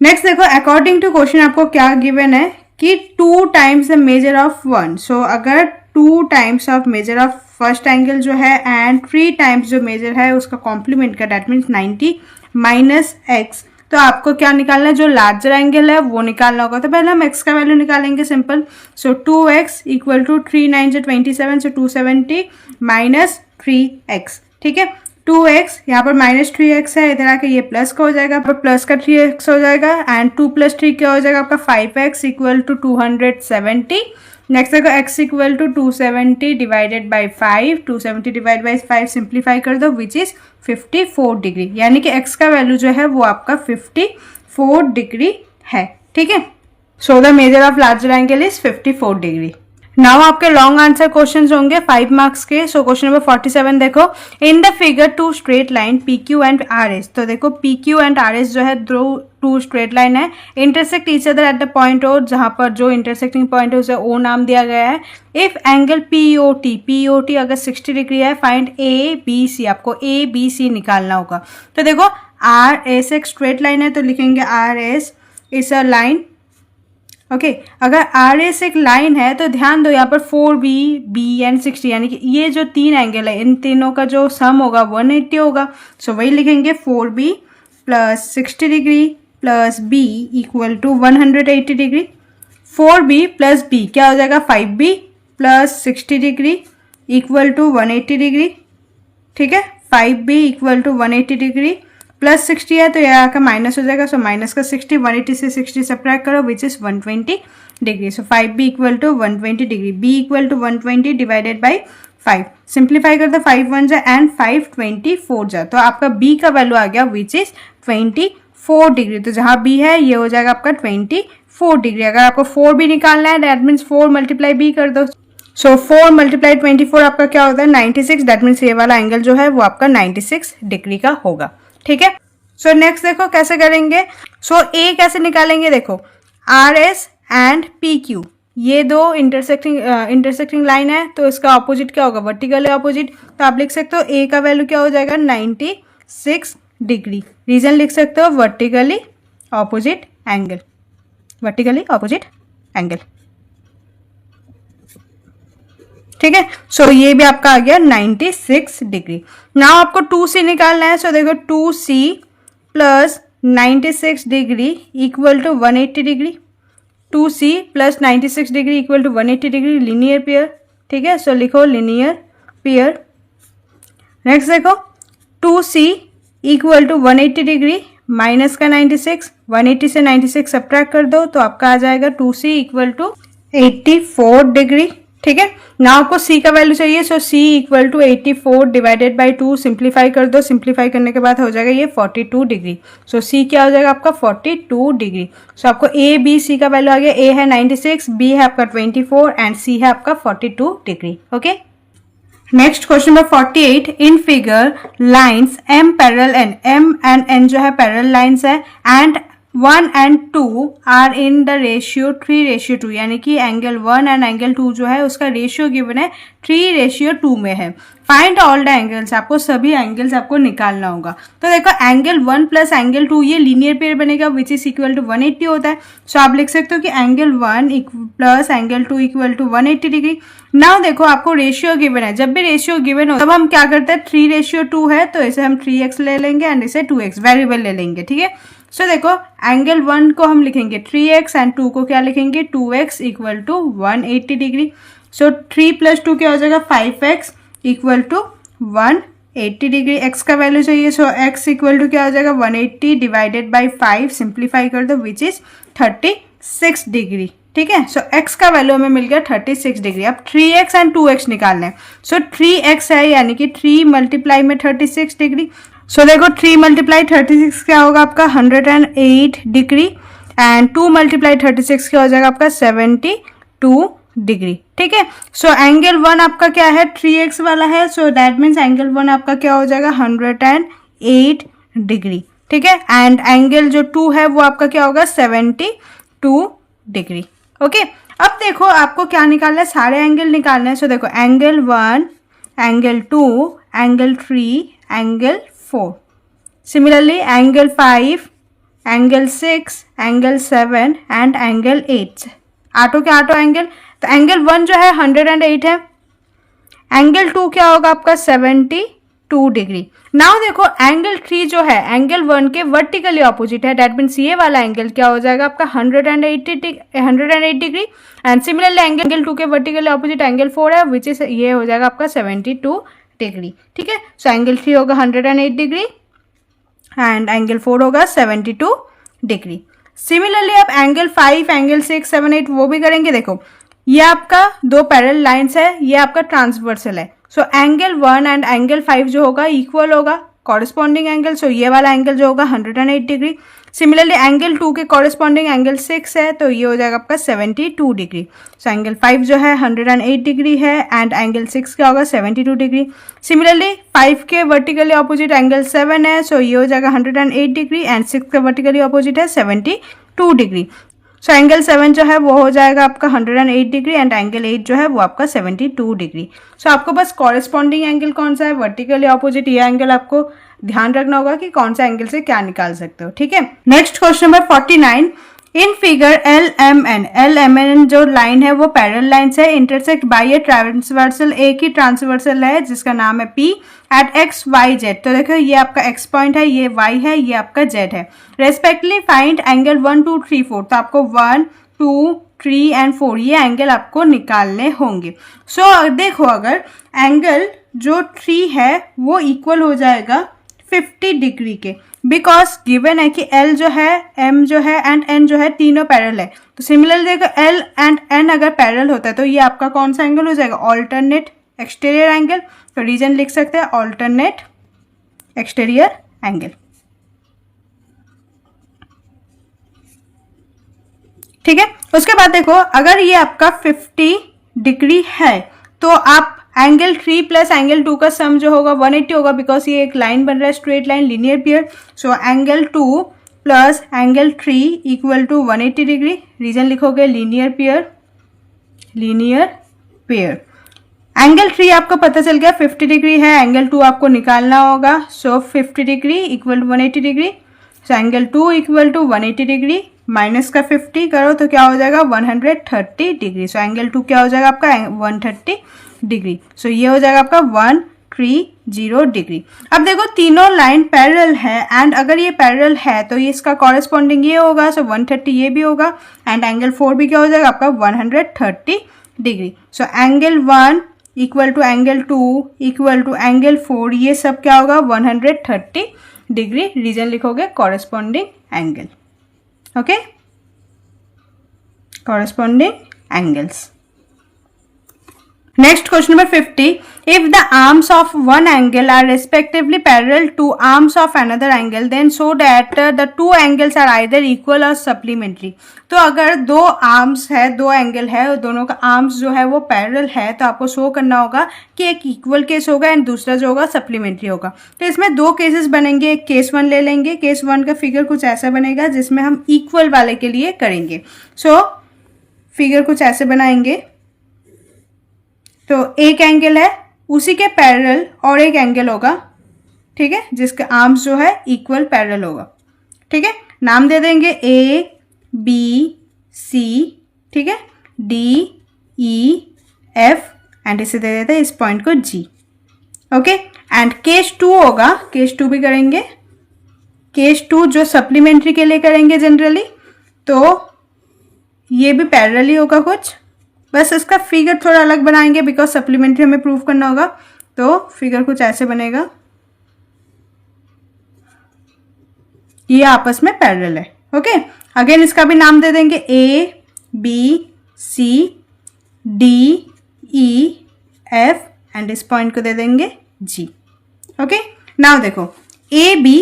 A: नेक्स्ट देखो, अकॉर्डिंग टू क्वेश्चन आपको क्या गिवन है कि 2 times the measure of one. So अगर 2 times of measure of first angle जो है एंड 3 टाइम्स जो मेजर है उसका कॉम्प्लीमेंट का, दैट मीन्स 90 माइनस एक्स, तो आपको क्या निकालना है, जो लार्जर एंगल है वो निकालना होगा। तो पहले हम x का वैल्यू निकालेंगे, simple. So 2x equal to 3 9 से 27, सो 270 माइनस 3x। ठीक है, 2x यहाँ पर माइनस 3x है, इधर आके ये प्लस का हो जाएगा, पर प्लस का 3x हो जाएगा एंड 2 प्लस 3 क्या हो जाएगा आपका 5x इक्वल टू 270। नेक्स्ट देखो x equal to 270 divided by 5, 270 divide by 5 simplify कर दो, विच इज 54 डिग्री, यानी कि x का वैल्यू जो है वो आपका 54 डिग्री है। ठीक है, so the measure of larger angle is 54 degree. Now आपके लॉन्ग आंसर क्वेश्चंस होंगे 5 मार्क्स के। सो क्वेश्चन नंबर 47 देखो, इन the figure 2 straight line PQ and RS। तो देखो PQ एंड RS जो है 2 स्ट्रेट लाइन है, intersect each other at the point O, जहां पर जो इंटरसेक्टिंग पॉइंट है उसे O नाम दिया गया है। इफ एंगल POT अगर 60 डिग्री है, फाइंड ABC, आपको ABC निकालना होगा। तो देखो RS एक स्ट्रेट लाइन है तो लिखेंगे RS is a line. Okay, अगर RS एक लाइन है तो ध्यान दो यहाँ पर 4B, B एंड 60, यानी कि ये जो 3 एंगल है इन तीनों का जो सम होगा 180 होगा। सो वही लिखेंगे 4B plus 60 degree plus B equal to 180 degree. 4B plus B क्या हो जाएगा 5B plus 60 degree equal to 180 degree. ठीक है, 5B equal to 180 degree plus 60 है तो यह आकर माइनस हो जाएगा, सो माइनस का 60, 180 से 60 सब्ट्रैक्ट करो, which is 120 degree. So 5B equal to 120 degree, B equal to 120 divided by 5, simplify कर दो, 5 1 जा एंड 5 24 जा, तो आपका B का वैल्यू आ गया विच इज 24 डिग्री। तो जहाँ B है ये हो जाएगा आपका 24 डिग्री। अगर आपको 4 भी निकालना है दैट मीन्स 4 मल्टीप्लाई B कर दो, सो 4 मल्टीप्लाई 24 आपका क्या होता है 96, दैट मीन्स ये वाला एंगल जो है वो आपका 96 डिग्री का होगा। ठीक है, सो नेक्स्ट देखो कैसे करेंगे। सो A कैसे निकालेंगे, देखो RS एंड PQ ये दो इंटरसेक्टिंग लाइन है, तो इसका ऑपोजिट क्या होगा वर्टिकल ऑपोजिट, तो आप लिख सकते हो A का वैल्यू क्या हो जाएगा 96 डिग्री। रीजन लिख सकते हो vertically opposite angle, vertically opposite angle. ठीक है, सो ये भी आपका आ गया 96 डिग्री। नाउ आपको 2C निकालना है, सो देखो 2C plus 96 degree equal to 180 degree. 2C plus 96 degree equal to 180 degree, linear pair. ठीक है, सो लिखो लीनियर पेयर। नेक्स्ट देखो 2C equal to 180 degree minus का 96, 180 से 96 सब्ट्रैक्ट कर दो तो आपका आ जाएगा 2C इक्वल टू 84 डिग्री। ठीक है, ना आपको C का वैल्यू चाहिए, so C equal to 84 divided by 2, simplify कर दो, सिंप्लीफाई करने के बाद हो जाएगा ये 42 डिग्री। सो C क्या हो जाएगा आपका 42 डिग्री। सो आपको A B C का वैल्यू आ गया, A है 96, B है आपका 24 एंड C है आपका 42 degree. Okay, next question number 48, in figure lines M parallel N, M and N जो है पैरेलल लाइन्स है and 1 and 2 are in the ratio 3:2, यानी कि एंगल 1 एंड एंगल 2 जो है उसका रेशियो गिवन है 3:2 में है। फाइंड ऑल द एंगल्स, आपको सभी एंगल्स आपको निकालना होगा। तो देखो एंगल 1 प्लस एंगल 2 ये लीनियर पेयर बनेगा विच इज इक्वल टू 180 होता है। सो आप लिख सकते हो कि angle 1 plus angle 2 equal to 180 degree. Now देखो आपको रेशियो गिवन है, जब भी रेशियो गिवन हो तब हम क्या करते हैं 3:2 है तो इसे हम 3x ले लेंगे एंड इसे 2x वेरिएबल ले लेंगे, ठीक है। सो देखो एंगल 1 को हम लिखेंगे 3x एंड 2 को क्या लिखेंगे 2x equal to 180 degree. So 3 plus 2 क्या हो जाएगा 5x equal to 180 degree. x का वैल्यू चाहिए, सो x इक्वल टू क्या हो जाएगा 180 डिवाइडेड बाई 5, सिंप्लीफाई कर दो विच इज 36 डिग्री, ठीक है। सो x का वैल्यू हमें मिल गया 36 डिग्री। अब 3x एंड 2x निकालना है। सो 3x है यानी कि 3 मल्टीप्लाई में 36 डिग्री। सो देखो 3 मल्टीप्लाई 36 क्या होगा आपका 108 डिग्री एंड 2 मल्टीप्लाई 36 क्या हो जाएगा आपका 72 डिग्री, ठीक है। सो एंगल 1 आपका क्या है 3x वाला है, सो दैट मीन्स एंगल 1 आपका क्या हो जाएगा 108 डिग्री, ठीक है। एंड एंगल जो 2 है वो आपका क्या होगा 72 डिग्री, ओके। अब देखो आपको क्या निकालना है, सारे एंगल निकालने हैं। सो देखो angle 1, angle 2, angle 3, angle 4, similarly angle 5, angle 6, angle 7 and angle 8। आठों के आठों एंगल, तो एंगल 1 जो है 108 है, एंगल 2 क्या होगा आपका 72 डिग्री। नाउ देखो एंगल 3 जो है एंगल 1 के वर्टिकली ऑपोजिट है, दैट मीन्स ये वाला एंगल क्या हो जाएगा आपका 108 डिग्री एंड सिमिलरली एंगल 2 के वर्टिकली ऑपोजिट एंगल 4 है विच इज ये हो जाएगा आपका 72 डिग्री, ठीक है। सो एंगल 3 होगा 108 डिग्री एंड एंगल 4 होगा 72 डिग्री। सिमिलरली आप एंगल 5, एंगल 6, 7, 8 वो भी करेंगे। देखो ये आपका दो पैरेलल लाइंस है, ये आपका ट्रांसवर्सल है। सो एंगल 1 एंड एंगल 5 जो होगा इक्वल होगा कॉरेस्पॉन्डिंग एंगल। सो ये वाला एंगल जो होगा 108 डिग्री। सिमिलरली एंगल 2 के कॉरेस्पॉन्डिंग एंगल 6 है तो ये हो जाएगा आपका 72 डिग्री। सो एंगल 5 जो है 108 डिग्री है एंड एंगल 6 क्या होगा 72 डिग्री। सिमिलरली 5 के वर्टिकली ऑपोजिट एंगल 7 है, सो ये हो जाएगा 108 डिग्री एंड 6 के वर्टिकली ऑपोजिट है 72 डिग्री। सो एंगल 7 जो है वो हो जाएगा आपका 108 डिग्री एंड एंगल 8 जो है वो आपका 72 डिग्री। सो आपको बस कॉरेस्पॉन्डिंग एंगल कौन सा है वर्टिकली ऑपोजिट ये एंगल आपको ध्यान रखना होगा कि कौन सा एंगल से क्या निकाल सकते हो, ठीक है। Next question number 49, in figure LMN जो लाइन है वो पैरेलल लाइन है इंटरसेक्ट बाय ए ट्रांसवर्सल, एक ही ट्रांसवर्सल है जिसका नाम है P एट XYZ। तो देखो ये आपका X पॉइंट है, ये Y है, ये आपका Z है। Respectively find angle 1, 2, 3, 4। तो आपको 1, 2, 3 एंड 4 ये एंगल आपको निकालने होंगे। सो देखो अगर एंगल जो 3 है वो इक्वल हो जाएगा 50 डिग्री के, बिकॉज गिवन है कि L जो है, M जो है एंड N जो है तीनों पैरेलल है। तो सिमिलरली देखो L एंड N अगर पैरेलल होता है तो ये आपका कौन सा एंगल हो जाएगा ऑल्टरनेट एक्सटीरियर एंगल। तो रीजन लिख सकते हैं ऑल्टरनेट एक्सटीरियर एंगल, ठीक है। उसके बाद देखो अगर ये आपका 50 डिग्री है तो आप एंगल 3 प्लस एंगल 2 का सम जो होगा 180 होगा, बिकॉज ये एक लाइन बन रहा है straight line linear pair. So angle 2 plus angle 3 equal to 180 degree. Reason लिखोगे लीनियर पेयर। एंगल 3 आपको पता चल गया 50 डिग्री है, एंगल 2 आपको निकालना होगा। So 50 degree equal to 180 degree. So angle 2 equal to 180 degree minus का 50 करो तो क्या हो जाएगा 130 डिग्री। सो एंगल 2 क्या हो जाएगा आपका 130 डिग्री। सो ये हो जाएगा आपका 130 डिग्री। अब देखो तीनों लाइन पैरेलल है एंड अगर ये पैरेलल है तो ये इसका कॉरेस्पॉन्डिंग ये होगा। सो 130 ये भी होगा एंड एंगल 4 भी क्या हो जाएगा आपका 130 degree. So angle 1 equal to angle 2 equal to angle 4 ये सब क्या होगा 130 डिग्री। रीजन लिखोगे corresponding angle, okay, corresponding angles. Next question number 50. If the arms of one angle are respectively parallel to arms of another angle, then show that the two angles are either equal or supplementary. तो अगर दो arms है, दो angle है और दोनों का arms जो है वो पैरेलल है तो आपको शो करना होगा कि एक इक्वल केस होगा एंड दूसरा जो होगा सप्लीमेंट्री होगा। तो इसमें दो केसेस बनेंगे, एक केस 1 ले लेंगे। केस 1 का फिगर कुछ ऐसा बनेगा जिसमें हम इक्वल वाले के लिए करेंगे। सो फिगर कुछ ऐसे बनाएंगे। तो एक एंगल है, उसी के पैरेलल और एक एंगल होगा, ठीक है, जिसके आर्म्स जो है इक्वल पैरेलल होगा, ठीक है। नाम दे देंगे ए बी सी, ठीक है, डी ई एफ एंड इसे दे देते हैं इस पॉइंट को जी, ओके। एंड केस 2 होगा, केस 2 भी करेंगे, केस 2 जो सप्लीमेंट्री के लिए करेंगे जनरली, तो ये भी पैरेलल ही होगा कुछ, बस इसका फिगर थोड़ा अलग बनाएंगे बिकॉज सप्लीमेंट्री हमें प्रूव करना होगा, तो फिगर कुछ ऐसे बनेगा, ये आपस में पैरेलल है, ओके। अगेन इसका भी नाम दे देंगे A B C D E F and इस पॉइंट को दे देंगे जी, ओके। नाउ देखो ए बी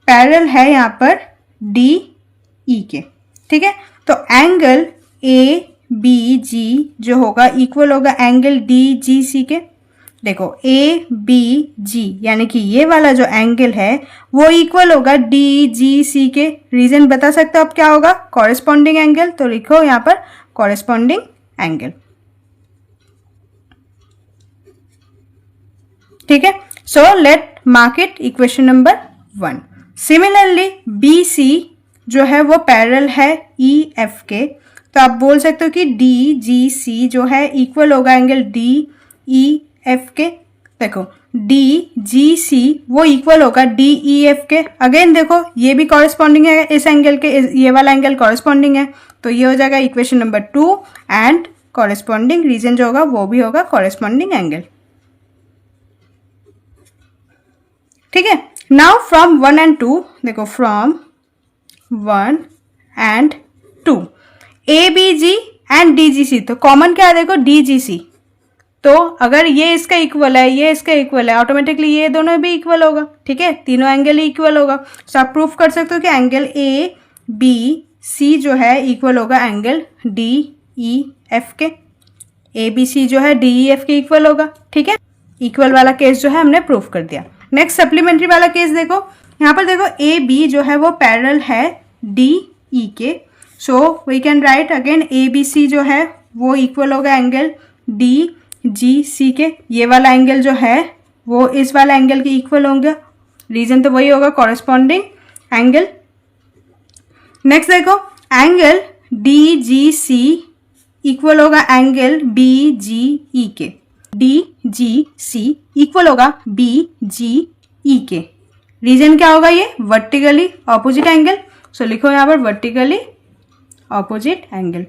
A: पैरेलल है यहाँ पर डी ई के, ठीक है, तो एंगल ए बी जी जो होगा इक्वल होगा एंगल डी जी सी के। देखो ए बी जी यानी कि ये वाला जो एंगल है वो इक्वल होगा डी जी सी के। रीजन बता सकते हो आप क्या होगा, कॉरेस्पॉन्डिंग एंगल, तो लिखो यहाँ पर कॉरेस्पॉन्डिंग एंगल, ठीक है। So let mark it equation number 1। Similarly B C जो है वो पैरेलल है ई एफ के, तो आप बोल सकते हो कि डी जी सी जो है इक्वल होगा एंगल डी ई एफ के। देखो डी जी सी वो इक्वल होगा डी ई एफ के। अगेन देखो ये भी कॉरेस्पॉन्डिंग है इस एंगल के, ये वाला एंगल कॉरेस्पॉन्डिंग है, तो ये हो जाएगा equation number 2 and corresponding reason जो होगा वो भी होगा कॉरेस्पॉन्डिंग एंगल, ठीक है। नाउ फ्रॉम 1 एंड 2, देखो from 1 and 2 A B G and D G C, तो कॉमन क्या है देखो डी जी सी, तो अगर ये इसका इक्वल है ये इसका इक्वल है ऑटोमेटिकली ये दोनों भी इक्वल होगा, ठीक है, तीनों एंगल ही इक्वल होगा। सो आप प्रूफ कर सकते हो कि एंगल ए बी सी जो है इक्वल होगा एंगल डी ई एफ के। ए बी सी जो है डी ई एफ के इक्वल होगा, ठीक है। इक्वल वाला केस जो है हमने प्रूफ कर दिया। नेक्स्ट सप्लीमेंट्री वाला केस देखो, यहाँ पर देखो ए बी जो है वो पैरेलल है डी ई के, so we can write again A B C जो है वो इक्वल होगा एंगल डी जी सी के। ये वाला एंगल जो है वो इस वाला एंगल के इक्वल होंगे, रीजन तो वही होगा कॉरेस्पॉन्डिंग एंगल। नेक्स्ट देखो एंगल डी जी सी इक्वल होगा एंगल बी जी ई के, डी जी सी इक्वल होगा बी जी ई के। रीजन क्या होगा, ये वर्टिकली ऑपोजिट एंगल, सो लिखो यहाँ पर वर्टिकली ऑपोजिट एंगल,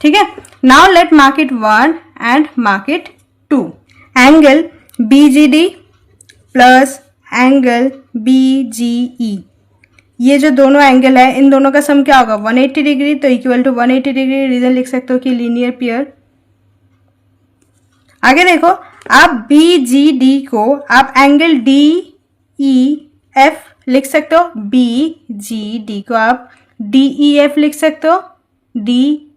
A: ठीक है। Now let mark it 1 and mark it 2। Angle B G D plus angle B G E, ये जो दोनों एंगल है इन दोनों का सम क्या होगा 180 डिग्री, तो इक्वल टू 180 डिग्री। रीजन लिख सकते हो कि लीनियर पेयर। आगे देखो आप बी जी डी को आप एंगल डी ई एफ लिख सकते हो, बी जी डी को आप डी ई एफ लिख सकते हो, डी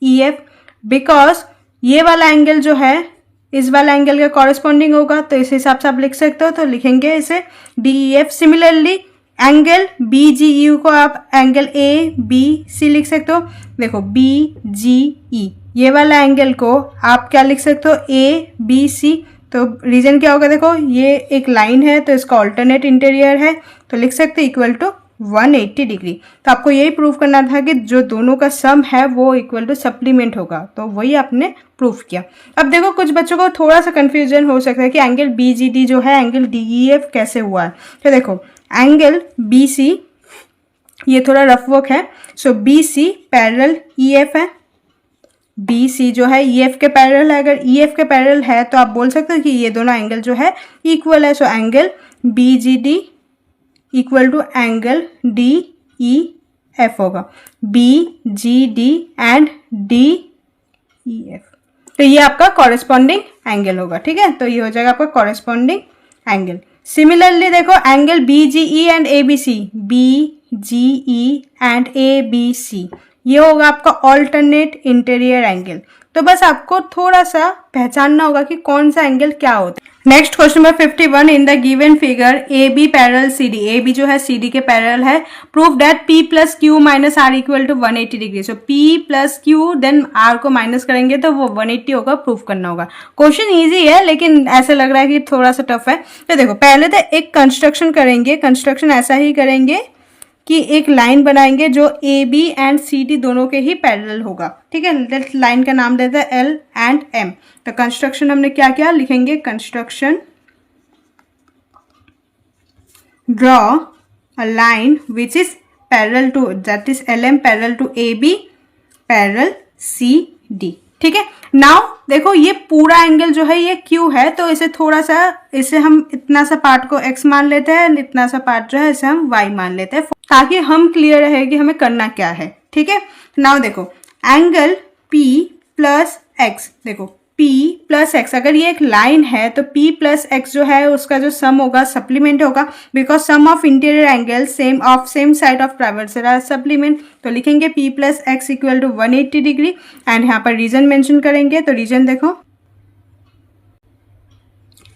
A: ई एफ, बिकॉज ये वाला एंगल जो है इस वाला एंगल के कॉरेस्पॉन्डिंग होगा, तो इस हिसाब से आप लिख सकते हो, तो लिखेंगे इसे D E F. Similarly angle B G U को आप एंगल ए बी सी लिख सकते हो। देखो बी जी ई ये वाला एंगल को आप क्या लिख सकते हो ए बी सी, तो रीजन क्या होगा देखो ये एक लाइन है तो इसका ऑल्टरनेट इंटीरियर है, तो लिख सकते इक्वल टू 180 डिग्री। तो आपको यही प्रूव करना था कि जो दोनों का सम है वो इक्वल टू सप्लीमेंट होगा, तो वही आपने प्रूफ किया। अब देखो कुछ बच्चों को थोड़ा सा कंफ्यूजन हो सकता है कि एंगल बी जी डी जो है एंगल डी ई एफ कैसे हुआ है। तो देखो एंगल बी सी ये थोड़ा रफ वर्क है, so B C parallel E F है, बी सी जो है ई एफ के पैरेलल है। अगर ई एफ के पैरेलल है तो आप बोल सकते हो कि ये दोनों एंगल जो है इक्वल है, so angle B G D equal to angle D E F होगा, B G D and D E F, तो ये आपका कॉरेस्पॉन्डिंग एंगल होगा, ठीक है। तो ये हो जाएगा आपका कॉरेस्पॉन्डिंग एंगल। सिमिलरली देखो angle B G E and A B C, B G E and A B C, ये होगा आपका ऑल्टरनेट इंटीरियर एंगल। तो बस आपको थोड़ा सा पहचानना होगा कि कौन सा एंगल क्या होता है। Next question number 51 in the given figure A B parallel C D, A B जो है सी डी के पैरेलल है, prove that P plus Q minus R equal to 180 degree. So P plus Q then R को minus करेंगे तो वो 180 होगा, proof करना होगा। क्वेश्चन इजी है लेकिन ऐसा लग रहा है कि थोड़ा सा टफ है। तो देखो पहले तो एक कंस्ट्रक्शन करेंगे, कंस्ट्रक्शन ऐसा ही करेंगे कि एक लाइन बनाएंगे जो A B and C D दोनों के ही पैरेलल होगा, ठीक है। लाइन का नाम देते हैं एल एंड एम। तो कंस्ट्रक्शन हमने क्या किया, लिखेंगे construction draw a line which is parallel to, that is L M parallel to A B parallel C D, ठीक है। नाउ देखो ये पूरा एंगल जो है ये क्यू है, तो इसे थोड़ा सा, इसे हम इतना सा पार्ट को एक्स मान लेते हैं, इतना सा पार्ट जो है इसे हम वाई मान लेते हैं, ताकि हम क्लियर रहे कि हमें करना क्या है, ठीक है। नाउ देखो एंगल P प्लस एक्स, देखो P प्लस एक्स, अगर ये एक लाइन है तो P प्लस एक्स जो है उसका जो सम होगा सप्लीमेंट होगा, because sum of interior angle same of same side of transversal are supplement. तो लिखेंगे P plus x equal to 180 degree and यहाँ पर रीजन मेंशन करेंगे। तो रीजन देखो,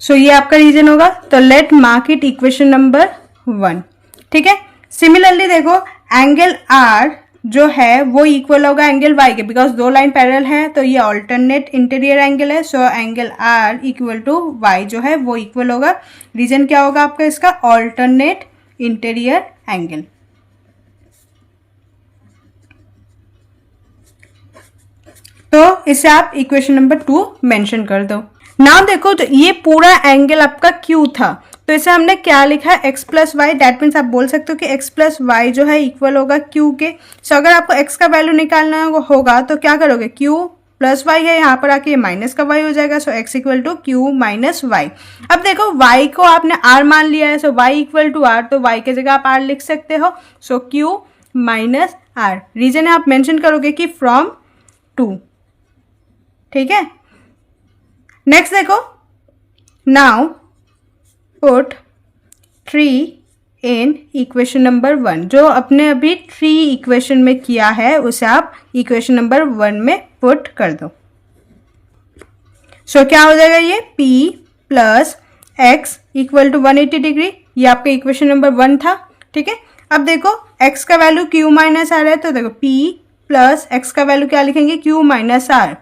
A: सो ये आपका रीजन होगा। तो let mark it equation number 1, ठीक है। सिमिलरली देखो एंगल R जो है वो इक्वल होगा एंगल Y के, बिकॉज दो लाइन पैरेलल है तो ये ऑल्टरनेट इंटीरियर एंगल है। So angle R equal to Y जो है वो इक्वल होगा, रीजन क्या होगा आपका इसका, ऑल्टरनेट इंटीरियर एंगल। तो इसे आप इक्वेशन नंबर 2 मेंशन कर दो। नाउ देखो तो ये पूरा एंगल आपका Q था, तो इसे हमने क्या लिखा है, x plus y. That means आप बोल सकते हो कि x प्लस वाई जो है इक्वल होगा q के। सो अगर आपको x का वैल्यू निकालना होगा तो क्या करोगे, q प्लस वाई है, यहाँ पर आके माइनस का y हो जाएगा। सो x equal to q minus y. अब देखो y को आपने r मान लिया है, सो y इक्वल टू r, तो y की जगह आप r लिख सकते हो। सो q माइनस r, रीजन आप मेंशन करोगे कि फ्रॉम 2, ठीक है। नेक्स्ट देखो, नाउ पुट 3 इन इक्वेशन नंबर 1, जो अपने अभी 3 इक्वेशन में किया है उसे आप इक्वेशन नंबर 1 में पुट कर दो। सो क्या हो जाएगा, ये P plus x equal to 180 degree, ये आपका इक्वेशन नंबर 1 था, ठीक है। अब देखो x का वैल्यू q माइनस आर है, तो देखो P प्लस एक्स का वैल्यू क्या लिखेंगे, q minus R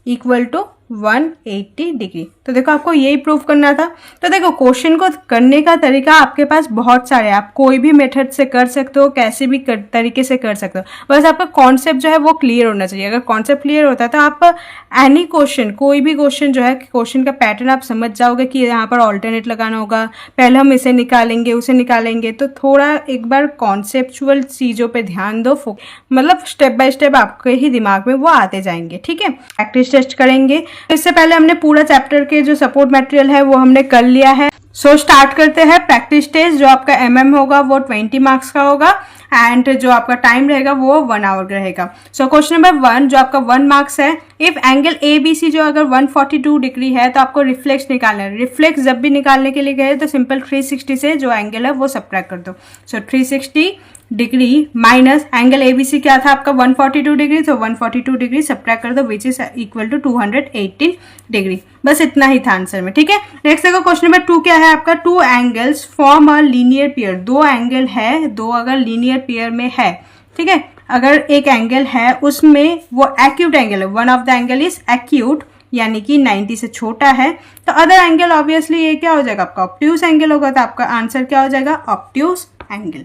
A: equal to 180 degree. तो देखो आपको यही प्रूव करना था। तो देखो क्वेश्चन को करने का तरीका आपके पास बहुत सारे हैं, आप कोई भी मेथड से कर सकते हो, कैसे भी तरीके से कर सकते हो, बस आपका कॉन्सेप्ट जो है वो क्लियर होना चाहिए। अगर कॉन्सेप्ट क्लियर होता है तो आप एनी क्वेश्चन, कोई भी क्वेश्चन जो है, क्वेश्चन का पैटर्न आप समझ जाओगे कि यहाँ पर ऑल्टरनेट लगाना होगा, पहले हम इसे निकालेंगे उसे निकालेंगे। तो थोड़ा एक बार कॉन्सेप्चुअल चीज़ों पर ध्यान दो, मतलब स्टेप बाय स्टेप आपके ही दिमाग में वो आते जाएंगे, ठीक है। प्रैक्टिस टेस्ट करेंगे। इससे पहले हमने पूरा चैप्टर के जो सपोर्ट मटेरियल है वो हमने कर लिया है। सो स्टार्ट करते हैं प्रैक्टिस टेस्ट। जो आपका होगा वो 20 मार्क्स का होगा एंड जो आपका टाइम रहेगा वो 1 आवर रहेगा। सो क्वेश्चन नंबर 1 जो आपका 1 मार्क्स है, इफ एंगल ABC जो अगर 142 डिग्री है तो आपको रिफ्लेक्स निकालना है। रिफ्लेक्स जब भी निकालने के लिए गए तो सिंपल 360 से जो एंगल है वो सब्ट्रैक्ट कर दो। सो 360 डिग्री माइनस एंगल ABC क्या था आपका 142 डिग्री, तो 142 डिग्री सब्ट्रैक्ट कर दो which is equal to 218 degree. बस इतना ही था आंसर में, ठीक है। नेक्स्ट देखो क्वेश्चन नंबर 2 क्या है आपका, 2 angles form a linear pair. 2 angle है, 2 अगर लीनियर पेयर में है, ठीक है, अगर एक एंगल है उसमें वो एक्यूट एंगल है, one of the angle is acute यानी कि 90 से छोटा है, तो अदर एंगल ऑब्वियसली ये क्या हो जाएगा आपका ऑब्ट्यूज एंगल होगा। तो आपका आंसर क्या हो जाएगा, ऑब्ट्यूज एंगल,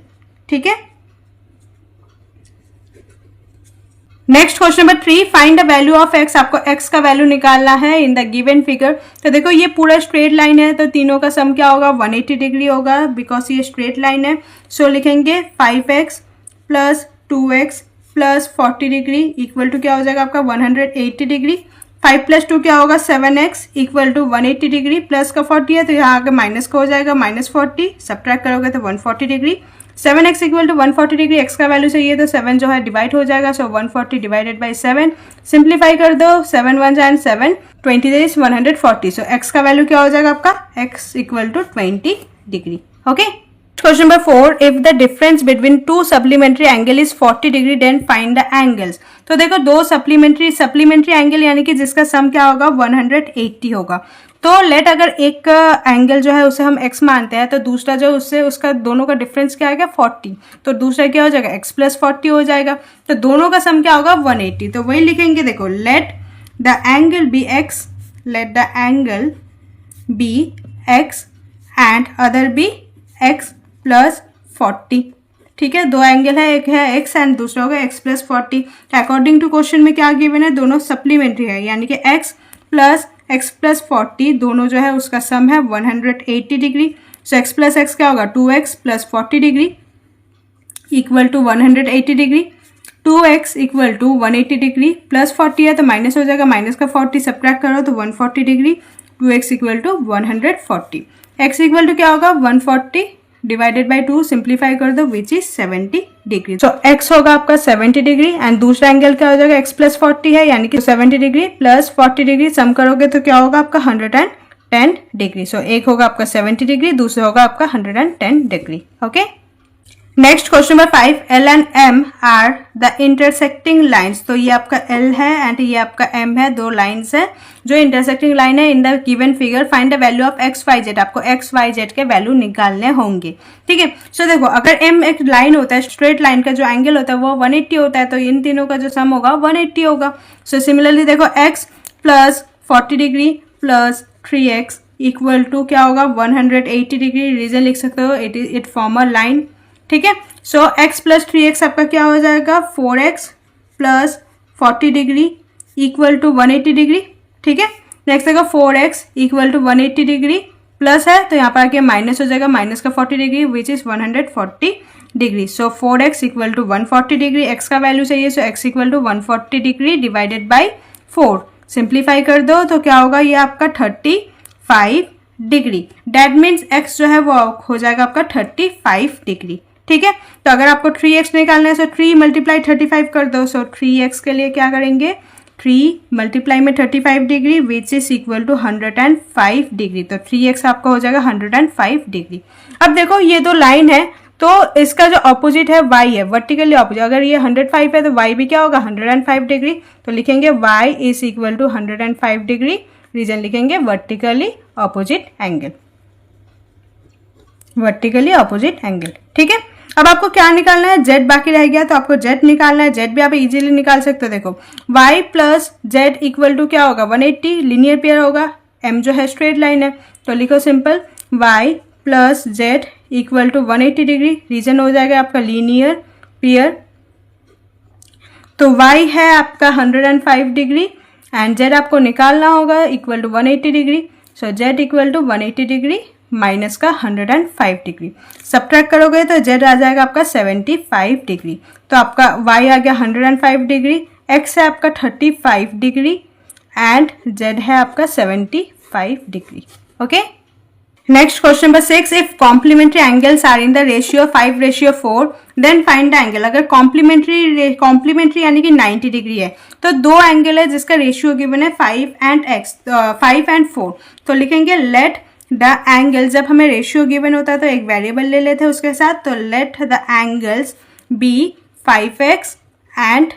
A: ठीक है। Next question number 3, find the value of x। आपको x का वैल्यू निकालना है इन द गिवन फिगर। तो देखो ये पूरा स्ट्रेट लाइन है तो तीनों का सम क्या होगा, 180 डिग्री होगा, बिकॉज ये स्ट्रेट लाइन है। सो लिखेंगे 5x plus 2x plus 40 degree equal to क्या हो जाएगा आपका 180 डिग्री। 5 प्लस 2 क्या होगा 7x equal to 180 degree, plus का 40 है तो यहाँ आगे माइनस का हो जाएगा -40, सब्ट्रैक्ट करोगे तो 140 degree. 7x equal to 140 degree, x का वैल्यू चाहिए तो 7 जो है डिवाइड हो जाएगा। सो 140 डिवाइडेड बाई 7, सिंप्लीफाई कर दो, 7 1 एंड 7 20 140। सो x का वैल्यू क्या हो जाएगा आपका, x equal to 20 degree, okay. Question number 4, if the difference between two supplementary angle is 40 degree then find the angles. तो देखो दो सप्लीमेंट्री एंगल यानी कि जिसका सम क्या होगा 180 होगा। तो लेट अगर एक एंगल जो है उसे हम x मानते हैं तो दूसरा जो उससे उसका दोनों का डिफरेंस क्या आएगा 40, तो दूसरा क्या हो जाएगा x प्लस 40 हो जाएगा। तो दोनों का सम क्या होगा 180। तो वही लिखेंगे, देखो let the angle be x, let the angle be x and other be x plus 40। ठीक है, दो एंगल है, एक है x एंड दूसरा होगा x plus 40। According to question में क्या गिवन है, दोनों सप्लीमेंट्री है यानी कि x प्लस 40 दोनों जो है उसका सम है 180 degree. So x plus x क्या होगा 2x plus 40 degree equal to 180 degree. 2x equal to 180 degree plus 40 है तो माइनस हो जाएगा, माइनस का 40 सब्ट्रैक्ट करो तो 140 degree. 2x equal to 140, x equal to क्या होगा 140 डिवाइडेड बाई 2, सिंप्लीफाई कर दो which is 70 degree. So x होगा आपका 70 डिग्री एंड दूसरा एंगल क्या हो जाएगा x प्लस 40 है यानी कि 70 डिग्री प्लस 40 डिग्री सम करोगे तो क्या होगा आपका 110 डिग्री। सो एक होगा आपका 70 डिग्री, दूसरा होगा आपका 110 degree. Okay, next question number 5, L and M are the intersecting lines. तो ये आपका L है एंड ये आपका M है, दो लाइन्स है जो इंटरसेक्टिंग लाइन है। In the given figure find the value of x y z, आपको एक्स वाई जेड के वैल्यू निकालने होंगे। ठीक है, सो देखो अगर M एक लाइन होता है, स्ट्रेट लाइन का जो एंगल होता है वो 180 होता है, तो इन तीनों का जो सम होगा 180 होगा। सो सिमिलरली देखो x plus 40 degree plus 3x equal to क्या होगा 180 डिग्री। रीजन लिख सकते हो, इट फॉर्म अ लाइन। ठीक है, सो x प्लस 3x आपका क्या हो जाएगा 4x plus 40 degree equal to 180 degree. ठीक है, नेक्स्ट देखो 4x equal to 180 degree plus है तो यहाँ पर आके माइनस हो जाएगा, माइनस का 40 degree which is 140 degree. So 4x equal to 140 degree, x का वैल्यू चाहिए so x equal to 140 degree divided by 4, simplify कर दो तो क्या होगा ये आपका 35 डिग्री। डेट मीन्स x जो है वो हो जाएगा आपका 35 डिग्री। ठीक है, तो अगर आपको 3x निकालना है सो 3 मल्टीप्लाई 35 कर दो। सो 3x के लिए क्या करेंगे 3 मल्टीप्लाई में 35 degree which is equal to 105 degree. तो 3x आपका हो जाएगा 105 डिग्री। अब देखो ये दो लाइन है तो इसका जो ऑपोजिट है y है, वर्टिकली ऑपोजिट। अगर ये 105 है तो y भी क्या होगा 105 डिग्री। तो लिखेंगे y is equal to 105 degree. Reason लिखेंगे vertically opposite angle, vertically opposite angle. ठीक है, अब आपको क्या निकालना है z बाकी रह गया तो आपको z निकालना है। z भी आप इजीली निकाल सकते हो। देखो y plus z equal to क्या होगा 180, लीनियर पेयर होगा, m जो है स्ट्रेट लाइन है तो लिखो simple y plus z equal to 180 degree. Reason हो जाएगा आपका लीनियर पेयर, तो y है आपका 105 डिग्री एंड z आपको निकालना होगा equal to 180 degree. So z equal to 180 degree minus का 105 डिग्री, सब्ट्रैक्ट करोगे तो z आ जाएगा आपका 75 डिग्री। तो आपका y आ गया 105 डिग्री, x है आपका 35 डिग्री एंड z है आपका 75 degree. Okay, next question number 6, if complementary angles are in the ratio 5:4 then find the angle. अगर कॉम्प्लीमेंट्री यानी कि 90 डिग्री है तो दो एंगल है जिसका रेशियो गिवन है 5 and 4। तो लिखेंगे लेट द एंगल, जब हमें रेशियो गिवन होता है तो एक वेरिएबल ले लेते हैं उसके साथ, तो let the angles be 5x and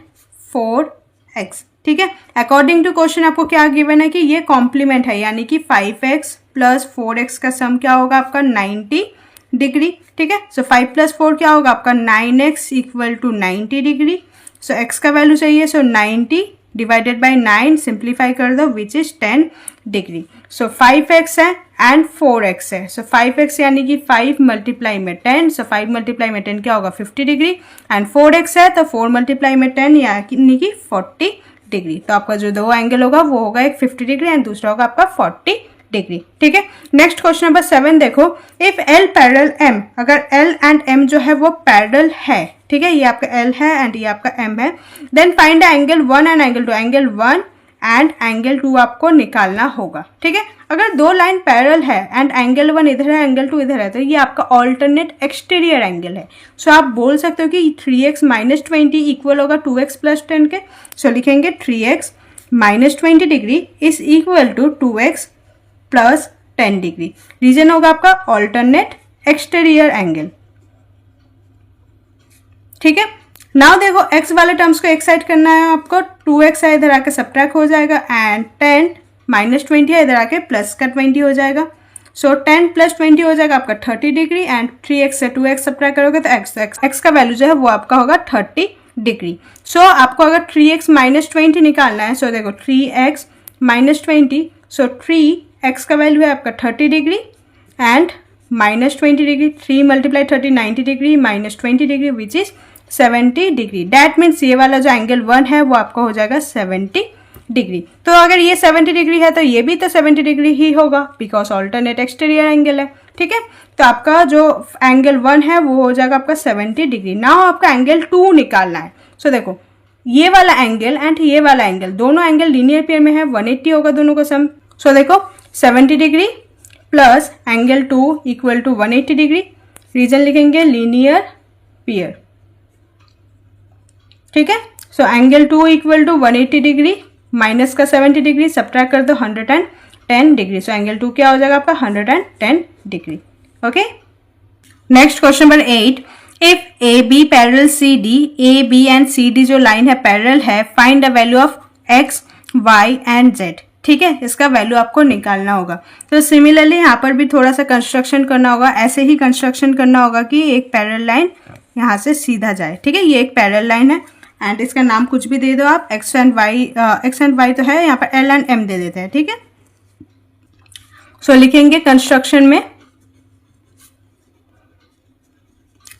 A: 4x। ठीक है, अकॉर्डिंग टू क्वेश्चन आपको क्या गिवन है कि ये कॉम्प्लीमेंट है यानी कि 5x प्लस 4x का सम क्या होगा आपका 90 डिग्री। ठीक है, सो 5 प्लस 4 क्या होगा आपका 9x equal to 90 degree. So x का वैल्यू चाहिए, सो 90 डिवाइडेड बाई 9, सिंप्लीफाई कर दो which is 10 degree. So 5x है एंड 4x है। सो 5x यानी कि 5 मल्टीप्लाई में 10, सो 5 मल्टीप्लाई में 10 क्या होगा 50 डिग्री एंड 4x है तो 4 मल्टीप्लाई में 10 यानी कि 40 डिग्री। तो आपका जो दो एंगल होगा वो होगा एक 50 डिग्री एंड दूसरा होगा आपका 40 डिग्री। ठीक है, नेक्स्ट क्वेश्चन नंबर 7 देखो, इफ L पैरेलल M, अगर L एंड M जो है वो पैरेलल है, ठीक है, ये आपका L है एंड ये आपका M है, then find the angle 1 and angle 2। Angle 1 and angle 2 आपको निकालना होगा। ठीक है, अगर दो लाइन पैरेलल है एंड एंगल 1 इधर है एंगल 2 इधर है तो ये आपका ऑल्टरनेट एक्सटीरियर एंगल है। सो आप बोल सकते हो कि 3x माइनस 20 इक्वल होगा 2x प्लस 10 के। सो लिखेंगे 3x minus 20 degree is equal to 2x plus 10 degree. Reason होगा आपका ऑल्टरनेट एक्सटीरियर एंगल। ठीक है। नाउ देखो x वाले टर्म्स को एक साइड करना है आपको, 2x है इधर आके सब्ट्रैक्ट हो जाएगा एंड 10 माइनस 20 है इधर आके प्लस का 20 हो जाएगा। सो 10 प्लस 20 हो जाएगा आपका 30 डिग्री एंड 3x से 2x सब्ट्रैक्ट करोगे तो x का वैल्यू जो है वो आपका होगा 30 डिग्री। सो आपको अगर 3x माइनस 20 निकालना है, सो देखो 3x माइनस 20, सो 3x का वैल्यू है आपका 30 degree and minus 20 degree, 3 multiply 30 90 degree minus 20 degree which is 70 degree. That means ये वाला जो एंगल 1 है वो आपका हो जाएगा 70 डिग्री। तो अगर ये 70 डिग्री है तो ये भी तो 70 डिग्री ही होगा बिकॉज ऑल्टरनेट एक्सटीरियर एंगल है। ठीक है, तो आपका जो एंगल 1 है वो हो जाएगा आपका 70 डिग्री। नाउ आपका एंगल 2 निकालना है। सो देखो ये वाला एंगल एंड ये वाला एंगल, दोनों एंगल लीनियर पेयर में है, 180 होगा दोनों का सम। सो देखो 70 degree plus angle 2 equal to 180 degree, reason लिखेंगे लीनियर पेयर। ठीक है, so angle 2 equal to 180 degree minus का 70 डिग्री सब्ट्रैक्ट कर दो 110 डिग्री। सो एंगल 2 क्या हो जाएगा आपका 110 degree. Okay, next question number 8, if A B parallel C D, A B and C D जो लाइन है पैरेलल है, find the value of x y and z. ठीक है, इसका वैल्यू आपको निकालना होगा। तो सिमिलरली यहाँ पर भी थोड़ा सा कंस्ट्रक्शन करना होगा, ऐसे ही कंस्ट्रक्शन करना होगा कि एक पैरेलल लाइन यहाँ से सीधा जाए। ठीक है, ये एक पैरेलल लाइन है एंड इसका नाम कुछ भी दे दो आप, एक्स एंड वाई तो है, यहाँ पर एल एंड एम दे देते हैं। ठीक है, सो लिखेंगे कंस्ट्रक्शन में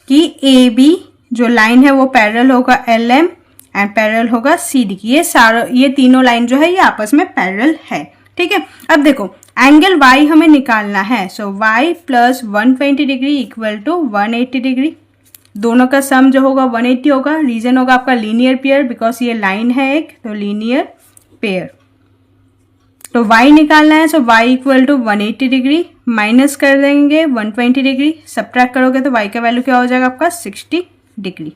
A: कि ए बी जो लाइन है वो पैरेलल होगा एल एम एंड पैरेलल होगा सी डी की। ये तीनों लाइन जो है ये आपस में पैरेलल है। ठीक है, अब देखो एंगल वाई हमें निकालना है। So Y plus 120 degree equal to 180 degree, दोनों का सम जो होगा 180 होगा। रीजन होगा आपका लीनियर पेयर बिकॉज ये लाइन है एक, तो लीनियर पेयर। तो y निकालना है, सो y equal to 180 degree minus कर देंगे 120 डिग्री, सब्ट्रैक्ट करोगे तो y का वैल्यू क्या हो जाएगा आपका 60 डिग्री।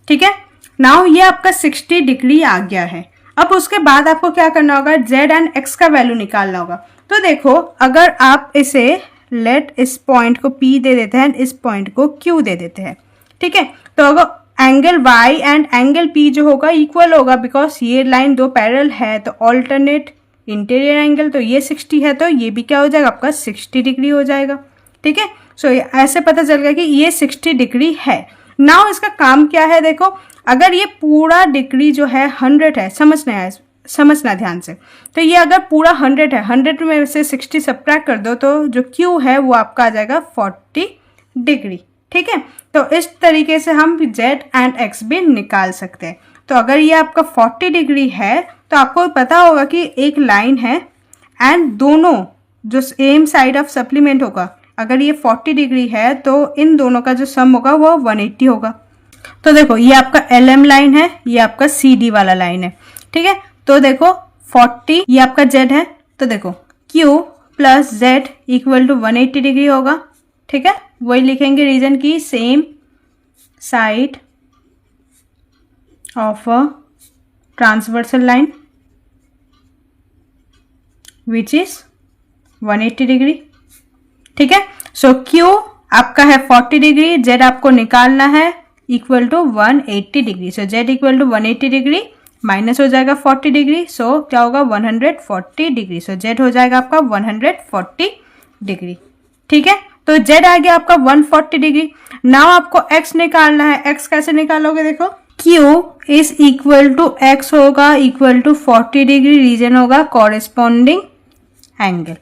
A: ठीक है, नाउ ये आपका 60 डिग्री आ गया है। अब उसके बाद आपको क्या करना होगा, z एंड x का वैल्यू निकालना होगा। तो देखो अगर आप इसे लेट इस पॉइंट को P दे देते हैं, इस पॉइंट को Q दे देते हैं। ठीक है, तो अगर angle Y and angle P जो होगा इक्वल होगा बिकॉज ये लाइन दो पैरेलल है, तो ऑल्टरनेट इंटीरियर एंगल, तो ये 60 है तो ये भी क्या हो जाएगा आपका 60 डिग्री हो जाएगा। ठीक है, सो ऐसे पता चल गया कि ये 60 डिग्री है। नाउ इसका काम क्या है, देखो अगर ये पूरा डिग्री जो है 100 है, समझना ध्यान से, तो ये अगर पूरा 100 है, 100 में से 60 सब्ट्रैक्ट कर दो तो जो Q है वो आपका आ जाएगा 40 डिग्री। ठीक है, तो इस तरीके से हम Z एंड X भी निकाल सकते हैं। तो अगर ये आपका 40 डिग्री है तो आपको पता होगा कि एक लाइन है एंड दोनों जो सेम साइड ऑफ सप्लीमेंट होगा, अगर ये 40 डिग्री है तो इन दोनों का जो सम होगा वो 180 होगा। तो देखो ये आपका LM लाइन है, ये आपका CD वाला लाइन है। ठीक है, तो देखो 40 ये आपका Z है, तो देखो Q plus Z equal to 180 degree होगा। ठीक है, वही लिखेंगे रीजन की same side of a transversal line which is 180 degree. ठीक है, सो Q आपका है 40 डिग्री, Z आपको निकालना है equal to 180 degree. So Z equal to 180 degree minus हो जाएगा 40 डिग्री, सो क्या होगा 140 डिग्री। सो Z हो जाएगा आपका 140 डिग्री। ठीक है, तो Z आ गया आपका 140 डिग्री। नाउ आपको X निकालना है। X कैसे निकालोगे, देखो Q is equal to X होगा इक्वल टू 40 डिग्री, रीजन होगा कॉरेस्पॉन्डिंग एंगल।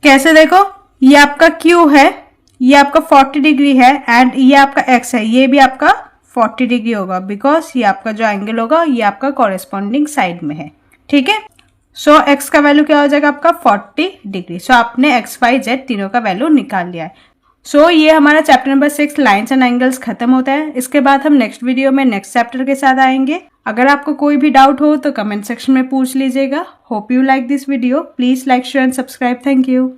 A: कैसे, देखो ये आपका Q है, ये आपका 40 डिग्री है एंड ये आपका X है, ये भी आपका 40 डिग्री होगा बिकॉज ये आपका जो एंगल होगा ये आपका कॉरेस्पॉन्डिंग साइड में है। ठीक है, सो X का वैल्यू क्या हो जाएगा आपका 40 डिग्री। सो आपने X, Y, Z तीनों का वैल्यू निकाल लिया है। सो ये हमारा chapter number 6 lines and angles खत्म होता है। इसके बाद हम नेक्स्ट वीडियो में नेक्स्ट चैप्टर के साथ आएंगे। अगर आपको कोई भी डाउट हो तो कमेंट सेक्शन में पूछ लीजिएगा। Hope you like this video. Please like, share and subscribe. Thank you.